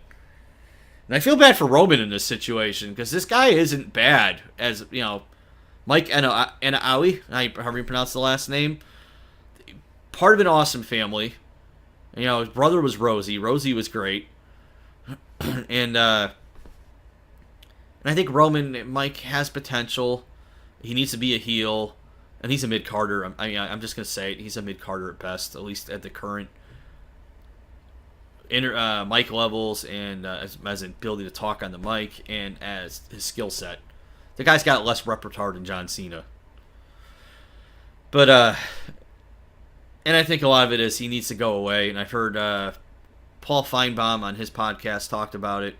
And I feel bad for Roman in this situation, because this guy isn't bad, as, you know, Mike Enaoui, however you pronounce the last name, part of an awesome family. You know, his brother was Rousey. Rousey was great. And I think Mike has potential. He needs to be a heel. And he's a mid-carder. I'm just going to say it. He's a mid-carder at best, at least at the current mic levels and as an ability to talk on the mic and as his skill set. The guy's got less repertoire than John Cena. But, and I think a lot of it is he needs to go away. And I've heard Paul Feinbaum on his podcast talked about it,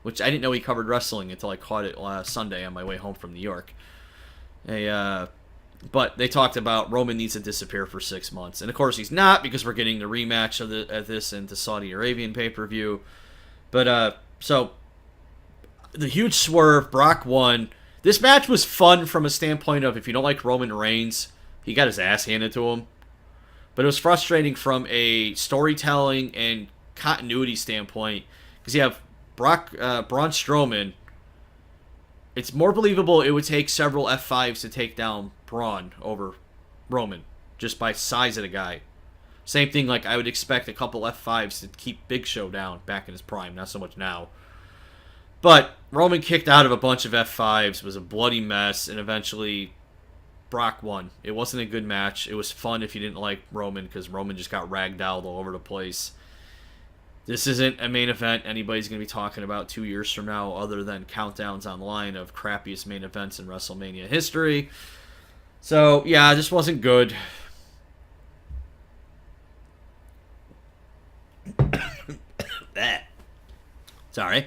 which I didn't know he covered wrestling until I caught it last Sunday on my way home from New York. But they talked about Roman needs to disappear for 6 months. And of course he's not, because we're getting the rematch of this in the Saudi Arabian pay-per-view. But, so, the huge swerve, Brock won. This match was fun from a standpoint of, if you don't like Roman Reigns, he got his ass handed to him. But it was frustrating from a storytelling and continuity standpoint, because you have Braun Strowman. It's more believable it would take several F5s to take down Braun over Roman, just by size of the guy. Same thing, like I would expect a couple F5s to keep Big Show down back in his prime, not so much now. But Roman kicked out of a bunch of F5s, was a bloody mess, and eventually Brock won. It wasn't a good match. It was fun if you didn't like Roman, because Roman just got ragdolled all over the place. This isn't a main event anybody's going to be talking about 2 years from now, other than countdowns online of crappiest main events in WrestleMania history. So, yeah, this wasn't good. Sorry.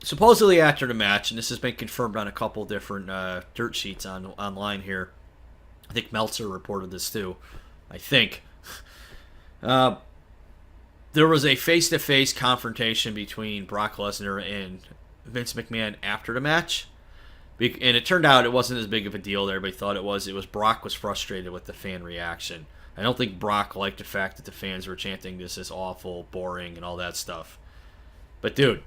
Supposedly after the match, and this has been confirmed on a couple different dirt sheets online here. I think Meltzer reported this too. I think. There was a face-to-face confrontation between Brock Lesnar and Vince McMahon after the match. And it turned out it wasn't as big of a deal that everybody thought it was. It was Brock was frustrated with the fan reaction. I don't think Brock liked the fact that the fans were chanting this is awful, boring, and all that stuff. But dude,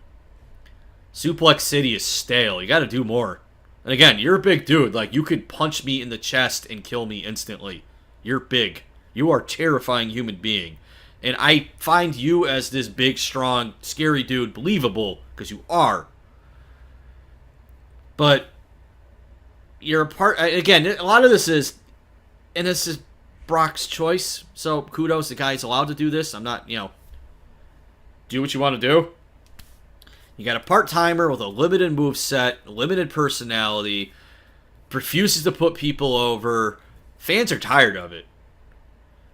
Suplex City is stale. You got to do more. And again, you're a big dude. Like, you could punch me in the chest and kill me instantly. You're big. You are a terrifying human being. And I find you as this big, strong, scary dude believable, because you are. But you're a part... Again, a lot of this is... And this is Brock's choice. So kudos, the guy's allowed to do this. I'm not, do what you want to do. You got a part-timer with a limited moveset, limited personality, refuses to put people over. Fans are tired of it.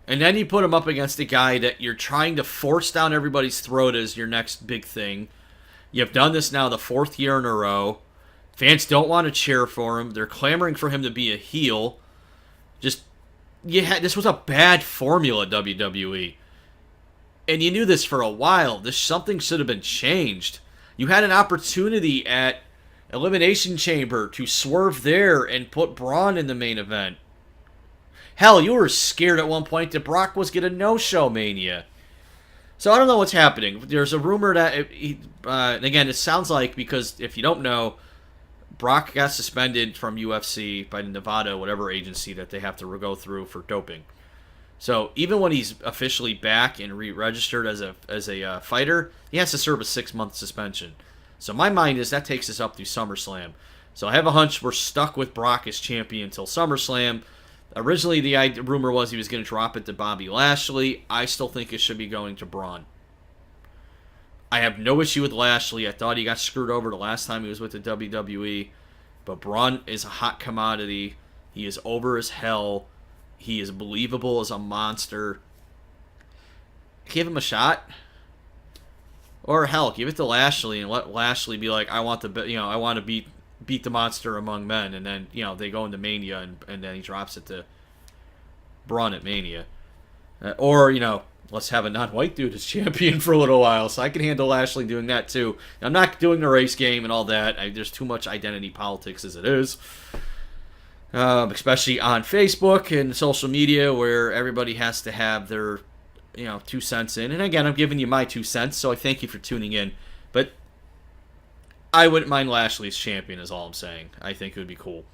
And then you put him up against a guy that you're trying to force down everybody's throat as your next big thing. You've done this now the 4th year in a row. Fans don't want to cheer for him. They're clamoring for him to be a heel. This was a bad formula, WWE. And you knew this for a while. Something should have been changed. You had an opportunity at Elimination Chamber to swerve there and put Braun in the main event. Hell, you were scared at one point that Brock was going to no-show Mania. So I don't know what's happening. There's a rumor that, and again, it sounds like, because if you don't know, Brock got suspended from UFC by Nevada, whatever agency that they have to go through for doping. So even when he's officially back and re-registered as a fighter, he has to serve a 6-month suspension. So my mind is that takes us up through SummerSlam. So I have a hunch we're stuck with Brock as champion until SummerSlam. Originally, the rumor was he was going to drop it to Bobby Lashley. I still think it should be going to Braun. I have no issue with Lashley. I thought he got screwed over the last time he was with the WWE. But Braun is a hot commodity. He is over as hell. He is believable as a monster. Give him a shot. Or hell, give it to Lashley and let Lashley be like, I want to beat the monster among men, and then they go into Mania and then he drops it to Braun at Mania. Or let's have a non-white dude as champion for a little while, so I can handle Lashley doing that too. I'm not doing the race game and all that. There's too much identity politics as it is. Especially on Facebook and social media where everybody has to have their 2 cents in. And again, I'm giving you my 2 cents, so I thank you for tuning in. But I wouldn't mind Lashley as champion is all I'm saying. I think it would be cool.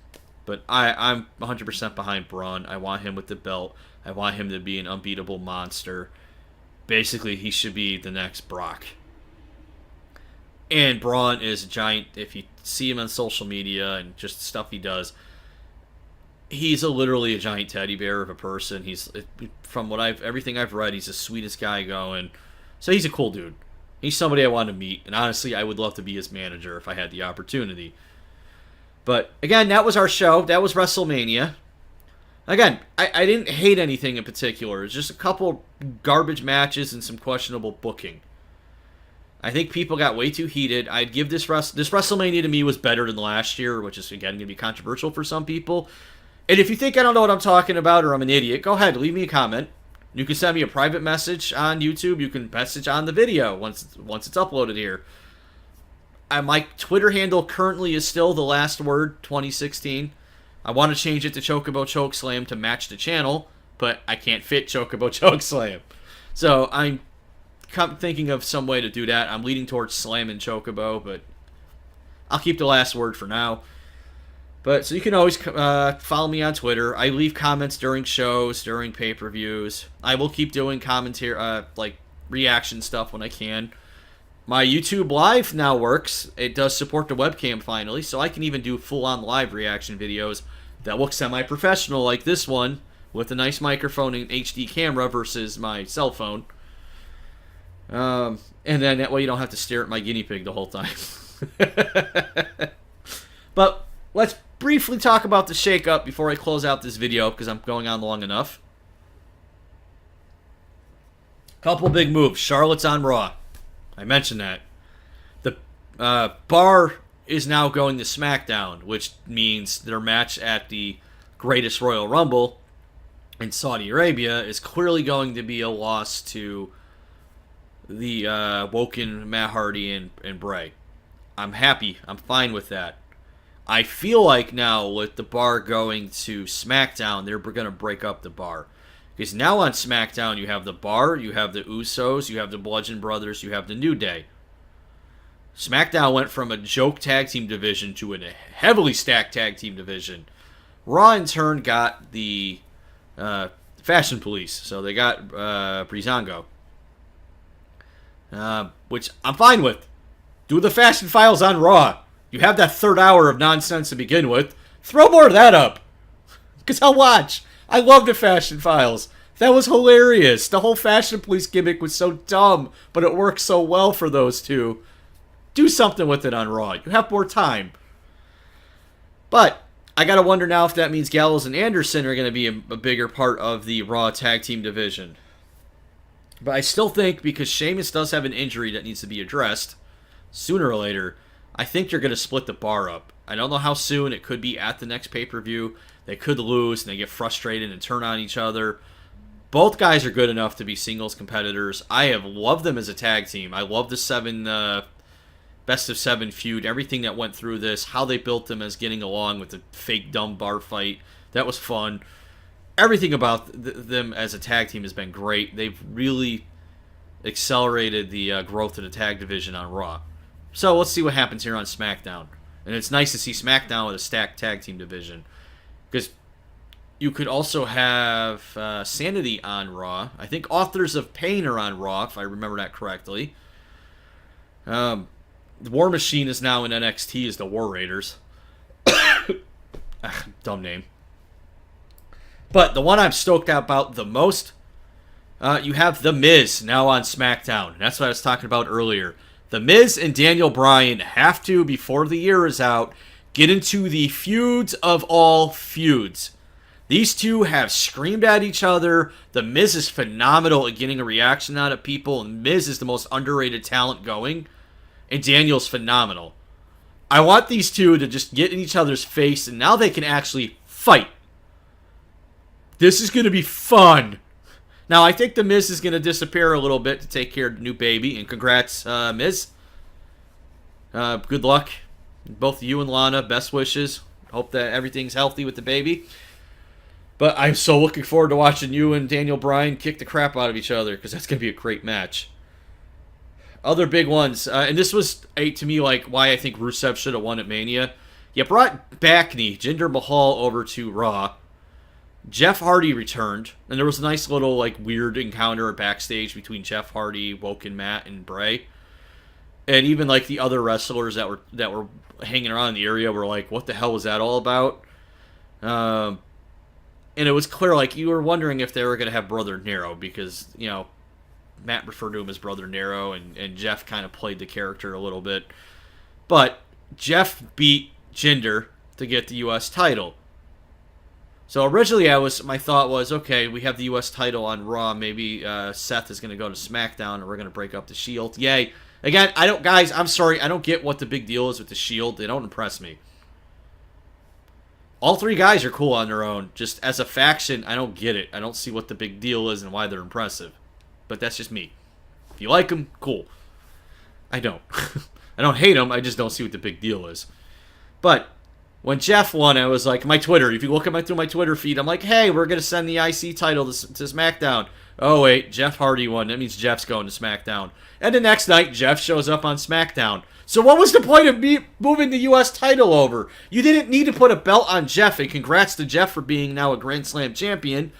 But I'm 100% behind Braun. I want him with the belt. I want him to be an unbeatable monster. Basically, he should be the next Brock. And Braun is a giant. If you see him on social media and just stuff he does, he's literally a giant teddy bear of a person. He's, from everything I've read, he's the sweetest guy going. So he's a cool dude. He's somebody I want to meet, and honestly, I would love to be his manager if I had the opportunity. But again, that was our show. That was WrestleMania. Again, I didn't hate anything in particular. It's just a couple garbage matches and some questionable booking. I think people got way too heated. I'd give this WrestleMania to me was better than last year, which is again going to be controversial for some people. And if you think I don't know what I'm talking about or I'm an idiot, go ahead, leave me a comment. You can send me a private message on YouTube. You can message on the video once it's uploaded here. My Twitter handle currently is still the last word 2016. I want to change it to Chocobo Chokeslam to match the channel, but I can't fit Chocobo Chokeslam. So I'm thinking of some way to do that. I'm leaning towards Slam and Chocobo, but I'll keep the last word for now. But so you can always follow me on Twitter. I leave comments during shows, during pay-per-views. I will keep doing commentary, like reaction stuff when I can. My YouTube Live now works. It does support the webcam finally, so I can even do full-on live reaction videos that look semi-professional like this one with a nice microphone and HD camera versus my cell phone. And then that way you don't have to stare at my guinea pig the whole time. But let's briefly talk about the shakeup before I close out this video because I'm going on long enough. Couple big moves. Charlotte's on Raw. I mentioned that. The Bar is now going to SmackDown, which means their match at the Greatest Royal Rumble in Saudi Arabia is clearly going to be a loss to the Woken, Matt Hardy, and Bray. I'm happy. I'm fine with that. I feel like now with the Bar going to SmackDown, they're going to break up the Bar. Because now on SmackDown, you have the Bar, you have the Usos, you have the Bludgeon Brothers, you have the New Day. SmackDown went from a joke tag team division to a heavily stacked tag team division. Raw, in turn, got the Fashion Police. So they got Breezango. Which I'm fine with. Do the Fashion Files on Raw. You have that third hour of nonsense to begin with. Throw more of that up. Because I'll watch. I love the Fashion Files. That was hilarious. The whole Fashion Police gimmick was so dumb, but it worked so well for those two. Do something with it on Raw. You have more time. But I gotta wonder now if that means Gallows and Anderson are going to be a bigger part of the Raw tag team division. But I still think, because Sheamus does have an injury that needs to be addressed, sooner or later, I think they're going to split the Bar up. I don't know how soon. It could be at the next pay-per-view. They could lose, and they get frustrated and turn on each other. Both guys are good enough to be singles competitors. I have loved them as a tag team. I love the best of 7 feud, everything that went through this, how they built them as getting along with the fake dumb bar fight. That was fun. Everything about them as a tag team has been great. They've really accelerated the growth of the tag division on Raw. So let's see what happens here on SmackDown. And it's nice to see SmackDown with a stacked tag team division. Because you could also have Sanity on Raw. I think Authors of Pain are on Raw, if I remember that correctly. The War Machine is now in NXT as the War Raiders. Dumb name. But the one I'm stoked about the most, you have The Miz now on SmackDown. That's what I was talking about earlier. The Miz and Daniel Bryan have to, before the year is out, get into the feuds of all feuds. These two have screamed at each other. The Miz is phenomenal at getting a reaction out of people, and Miz is the most underrated talent going. And Daniel's phenomenal. I want these two to just get in each other's face, and now they can actually fight. This is going to be fun. Now, I think The Miz is going to disappear a little bit to take care of the new baby, and congrats, Miz. Good luck. Both you and Lana, best wishes. Hope that everything's healthy with the baby. But I'm so looking forward to watching you and Daniel Bryan kick the crap out of each other, because that's going to be a great match. Other big ones, and this was, to me, like why I think Rusev should have won at Mania. You brought Backney, Jinder Mahal, over to Raw. Jeff Hardy returned, and there was a nice little like weird encounter backstage between Jeff Hardy, Woken Matt, and Bray. And even like the other wrestlers that were hanging around in the area were like, "What the hell was that all about?" And it was clear, like you were wondering if they were going to have Brother Nero because Matt referred to him as Brother Nero, and Jeff kind of played the character a little bit. But Jeff beat Jinder to get the U.S. title. So originally my thought was, okay, we have the U.S. title on Raw. Maybe Seth is going to go to SmackDown, and we're going to break up the Shield. Yay. Again, I'm sorry, I don't get what the big deal is with the Shield. They don't impress me. All three guys are cool on their own. Just as a faction, I don't get it. I don't see what the big deal is and why they're impressive. But that's just me. If you like them, cool. I don't. I don't hate them. I just don't see what the big deal is. But when Jeff won, I was like, my Twitter. If you look through my Twitter feed, I'm like, hey, we're going to send the IC title to SmackDown. Oh, wait, Jeff Hardy won. That means Jeff's going to SmackDown. And the next night, Jeff shows up on SmackDown. So what was the point of me moving the U.S. title over? You didn't need to put a belt on Jeff, and congrats to Jeff for being now a Grand Slam champion.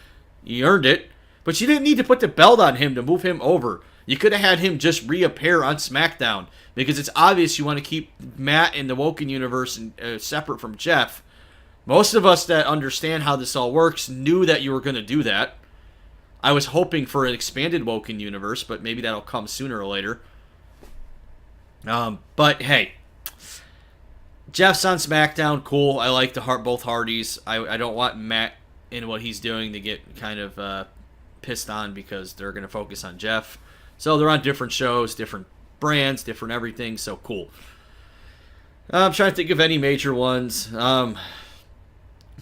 He earned it. But you didn't need to put the belt on him to move him over. You could have had him just reappear on SmackDown, because it's obvious you want to keep Matt in the Woken universe separate from Jeff. Most of us that understand how this all works knew that you were going to do that. I was hoping for an expanded Woken universe, but maybe that'll come sooner or later. But hey, Jeff's on SmackDown, cool. I like both Hardys. I don't want Matt in what he's doing to get kind of pissed on because they're going to focus on Jeff. So they're on different shows, different brands, different everything, so cool. I'm trying to think of any major ones.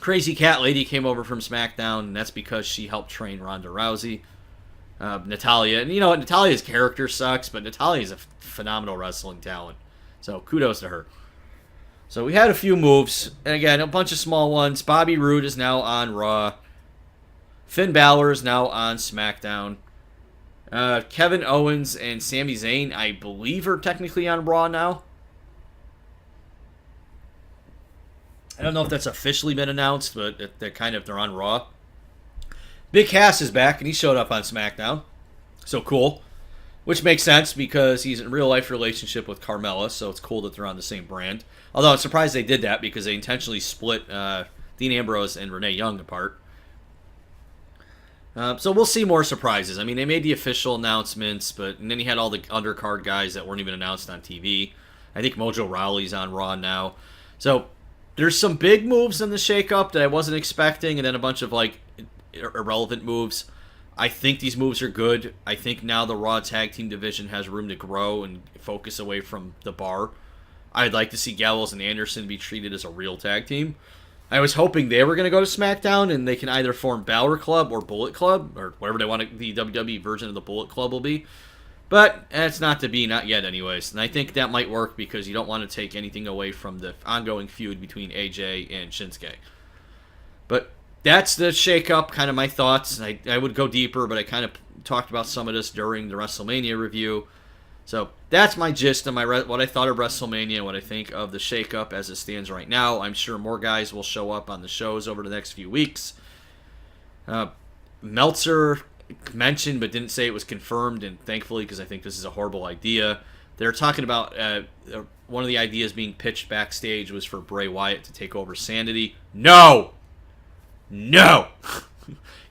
Crazy Cat Lady came over from SmackDown, and that's because she helped train Ronda Rousey. Natalya, and you know what, Natalia's character sucks, but Natalia's a phenomenal wrestling talent. So kudos to her. So we had a few moves, and again, a bunch of small ones. Bobby Roode is now on Raw. Finn Balor is now on SmackDown. Kevin Owens and Sami Zayn, I believe, are technically on Raw now. I don't know if that's officially been announced, but they're on Raw. Big Cass is back, and he showed up on SmackDown. So cool. Which makes sense because he's in a real-life relationship with Carmella, so it's cool that they're on the same brand. Although I'm surprised they did that because they intentionally split Dean Ambrose and Renee Young apart. So we'll see more surprises. I mean, they made the official announcements, and then you had all the undercard guys that weren't even announced on TV. I think Mojo Rawley's on Raw now. So there's some big moves in the shakeup that I wasn't expecting, and then a bunch of like irrelevant moves. I think these moves are good. I think now the Raw Tag Team division has room to grow and focus away from the bar. I'd like to see Gallows and Anderson be treated as a real tag team. I was hoping they were going to go to SmackDown and they can either form Balor Club or Bullet Club, or whatever they want the WWE version of the Bullet Club will be. But it's not to be, not yet anyways. And I think that might work because you don't want to take anything away from the ongoing feud between AJ and Shinsuke. But that's the shakeup, kind of my thoughts. I would go deeper, but I kind of talked about some of this during the WrestleMania review. So that's my gist of what I thought of WrestleMania, what I think of the shakeup as it stands right now. I'm sure more guys will show up on the shows over the next few weeks. Meltzer mentioned but didn't say it was confirmed, and thankfully, because I think this is a horrible idea. They're talking about one of the ideas being pitched backstage was for Bray Wyatt to take over Sanity. No!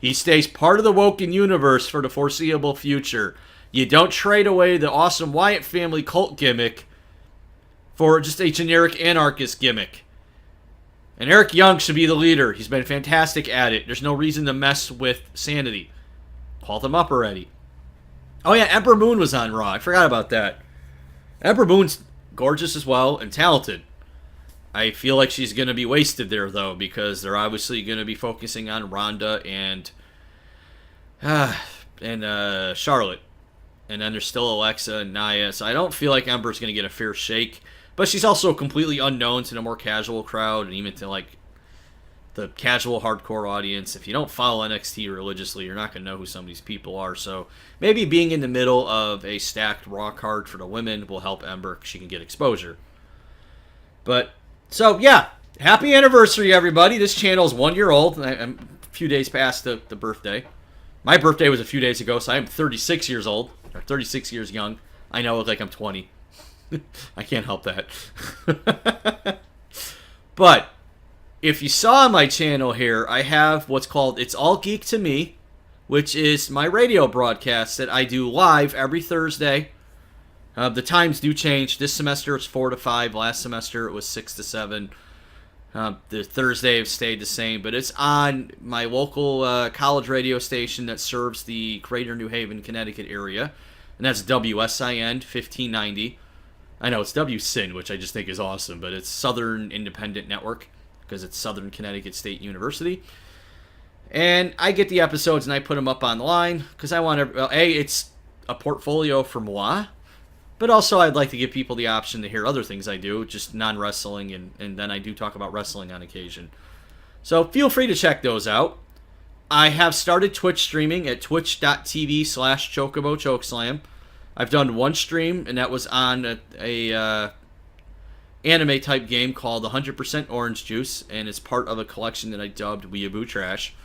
He stays part of the Woken universe for the foreseeable future. You don't trade away the awesome Wyatt family cult gimmick for just a generic anarchist gimmick. And Eric Young should be the leader. He's been fantastic at it. There's no reason to mess with Sanity. Call them up already. Oh yeah, Ember Moon was on Raw. I forgot about that. Ember Moon's gorgeous as well and talented. I feel like she's going to be wasted there, though, because they're obviously going to be focusing on Ronda and Charlotte. And then there's still Alexa and Naya. So I don't feel like Ember's going to get a fair shake. But she's also completely unknown to the more casual crowd and even to like the casual hardcore audience. If you don't follow NXT religiously, you're not going to know who some of these people are. So maybe being in the middle of a stacked Raw card for the women will help Ember. She can get exposure. But, so yeah, happy anniversary, everybody. This channel's 1 year old. I'm a few days past the birthday. My birthday was a few days ago, so I'm 36 years old. Or 36 years young. I know I look like I'm 20. I can't help that. But if you saw on my channel here, I have what's called It's All Geek to Me, which is my radio broadcast that I do live every Thursday. The times do change. This semester it's 4 to 5. Last semester it was 6 to 7. The Thursday have stayed the same, but it's on my local college radio station that serves the Greater New Haven, Connecticut area, and that's WSIN 1590. I know it's WSIN, which I just think is awesome, but it's Southern Independent Network because it's Southern Connecticut State University. And I get the episodes and I put them up online because I want to. Well, it's a portfolio for moi. But also, I'd like to give people the option to hear other things I do, just non-wrestling, and then I do talk about wrestling on occasion. So feel free to check those out. I have started Twitch streaming at twitch.tv/ChocoboChokeslam. I've done one stream, and that was on a anime-type game called 100% Orange Juice, and it's part of a collection that I dubbed Weeaboo Trash.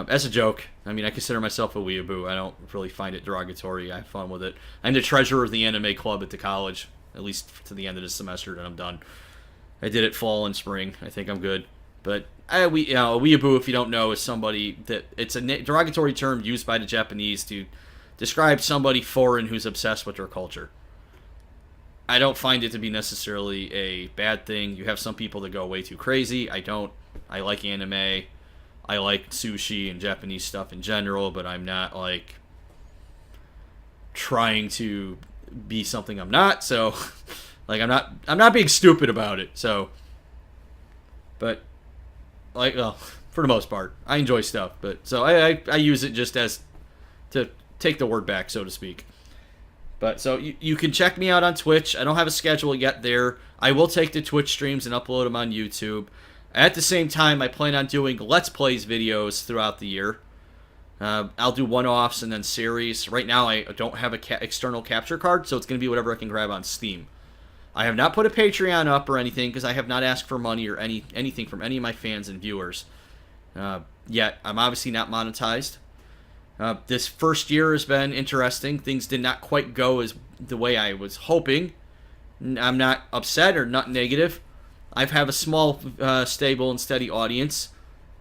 As a joke, I mean, I consider myself a weeaboo. I don't really find it derogatory. I have fun with it. I'm the treasurer of the anime club at the college, at least to the end of this semester, and I'm done. I did it fall and spring. I think I'm good. But a weeaboo, if you don't know, is somebody that it's a derogatory term used by the Japanese to describe somebody foreign who's obsessed with their culture. I don't find it to be necessarily a bad thing. You have some people that go way too crazy. I don't. I like anime. I like sushi and Japanese stuff in general, but I'm not like trying to be something I'm not. So, like I'm not being stupid about it. So, but like, well, for the most part, I enjoy stuff. But so I use it just as to take the word back, so to speak. But so you can check me out on Twitch. I don't have a schedule yet there. I will take the Twitch streams and upload them on YouTube. At the same time, I plan on doing Let's Plays videos throughout the year. I'll do one-offs and then series. Right now, I don't have an external capture card, so it's going to be whatever I can grab on Steam. I have not put a Patreon up or anything because I have not asked for money or anything from any of my fans and viewers yet. I'm obviously not monetized. This first year has been interesting. Things did not quite go as the way I was hoping. I'm not upset or not negative. I have a small, stable, and steady audience.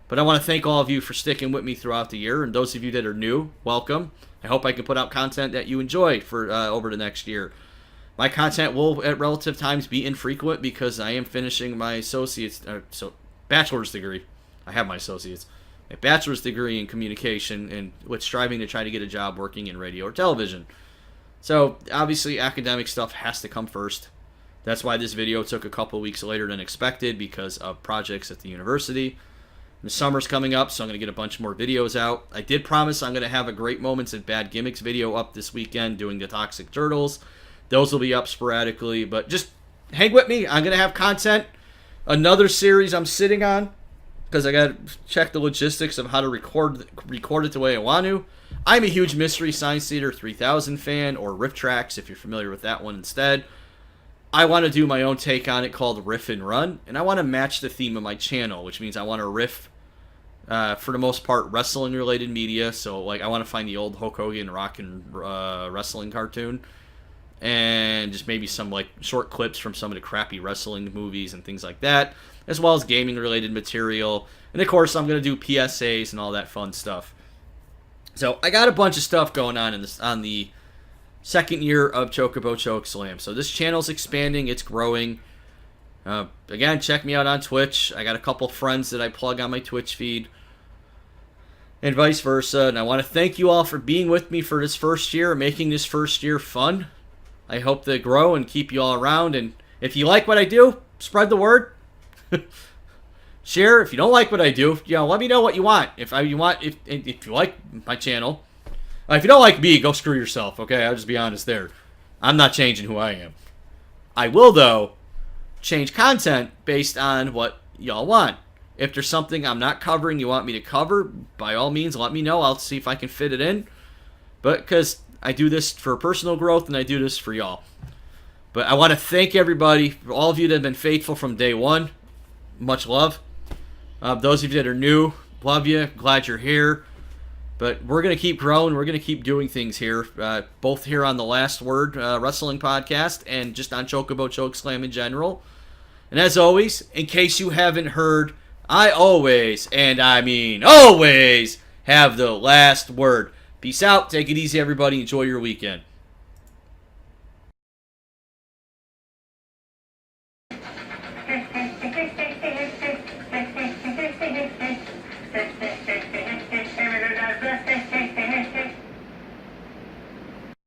But I want to thank all of you for sticking with me throughout the year. And those of you that are new, welcome. I hope I can put out content that you enjoy for over the next year. My content will, at relative times, be infrequent because I am finishing my bachelor's degree. I have my associates. My bachelor's degree in communication and with striving to try to get a job working in radio or television. So, obviously, academic stuff has to come first. That's why this video took a couple weeks later than expected because of projects at the university. The summer's coming up, so I'm going to get a bunch more videos out. I did promise I'm going to have a Great Moments and Bad Gimmicks video up this weekend doing the Toxic Turtles. Those will be up sporadically, but just hang with me. I'm going to have content. Another series I'm sitting on because I got to check the logistics of how to record it the way I want to. I'm a huge Mystery Science Theater 3000 fan, or Riff Tracks if you're familiar with that one instead. I want to do my own take on it called Riff and Run, and I want to match the theme of my channel, which means I want to riff, for the most part, wrestling-related media. So, like, I want to find the old Hulk Hogan Rock and Wrestling cartoon, and just maybe some, like, short clips from some of the crappy wrestling movies and things like that, as well as gaming-related material. And, of course, I'm going to do PSAs and all that fun stuff. So, I got a bunch of stuff going on on the second year of Chocobo Chokeslam. So this channel's expanding, it's growing. Again, check me out on Twitch. I got a couple friends that I plug on my Twitch feed, and vice versa. And I want to thank you all for being with me for this first year, making this first year fun. I hope to grow and keep you all around. And if you like what I do, spread the word. Share. If you don't like what I do, let me know what you want. If you like my channel. If you don't like me, go screw yourself, okay? I'll just be honest there. I'm not changing who I am. I will, though, change content based on what y'all want. If there's something I'm not covering you want me to cover, by all means, let me know. I'll see if I can fit it in. But because I do this for personal growth and I do this for y'all. But I want to thank everybody, for all of you that have been faithful from day one. Much love. Those of you that are new, love you. Glad you're here. But we're going to keep growing. We're going to keep doing things here, both here on the Last Word Wrestling Podcast and just on Chocobo Chokeslam in general. And as always, in case you haven't heard, I always, and I mean always, have the last word. Peace out. Take it easy, everybody. Enjoy your weekend.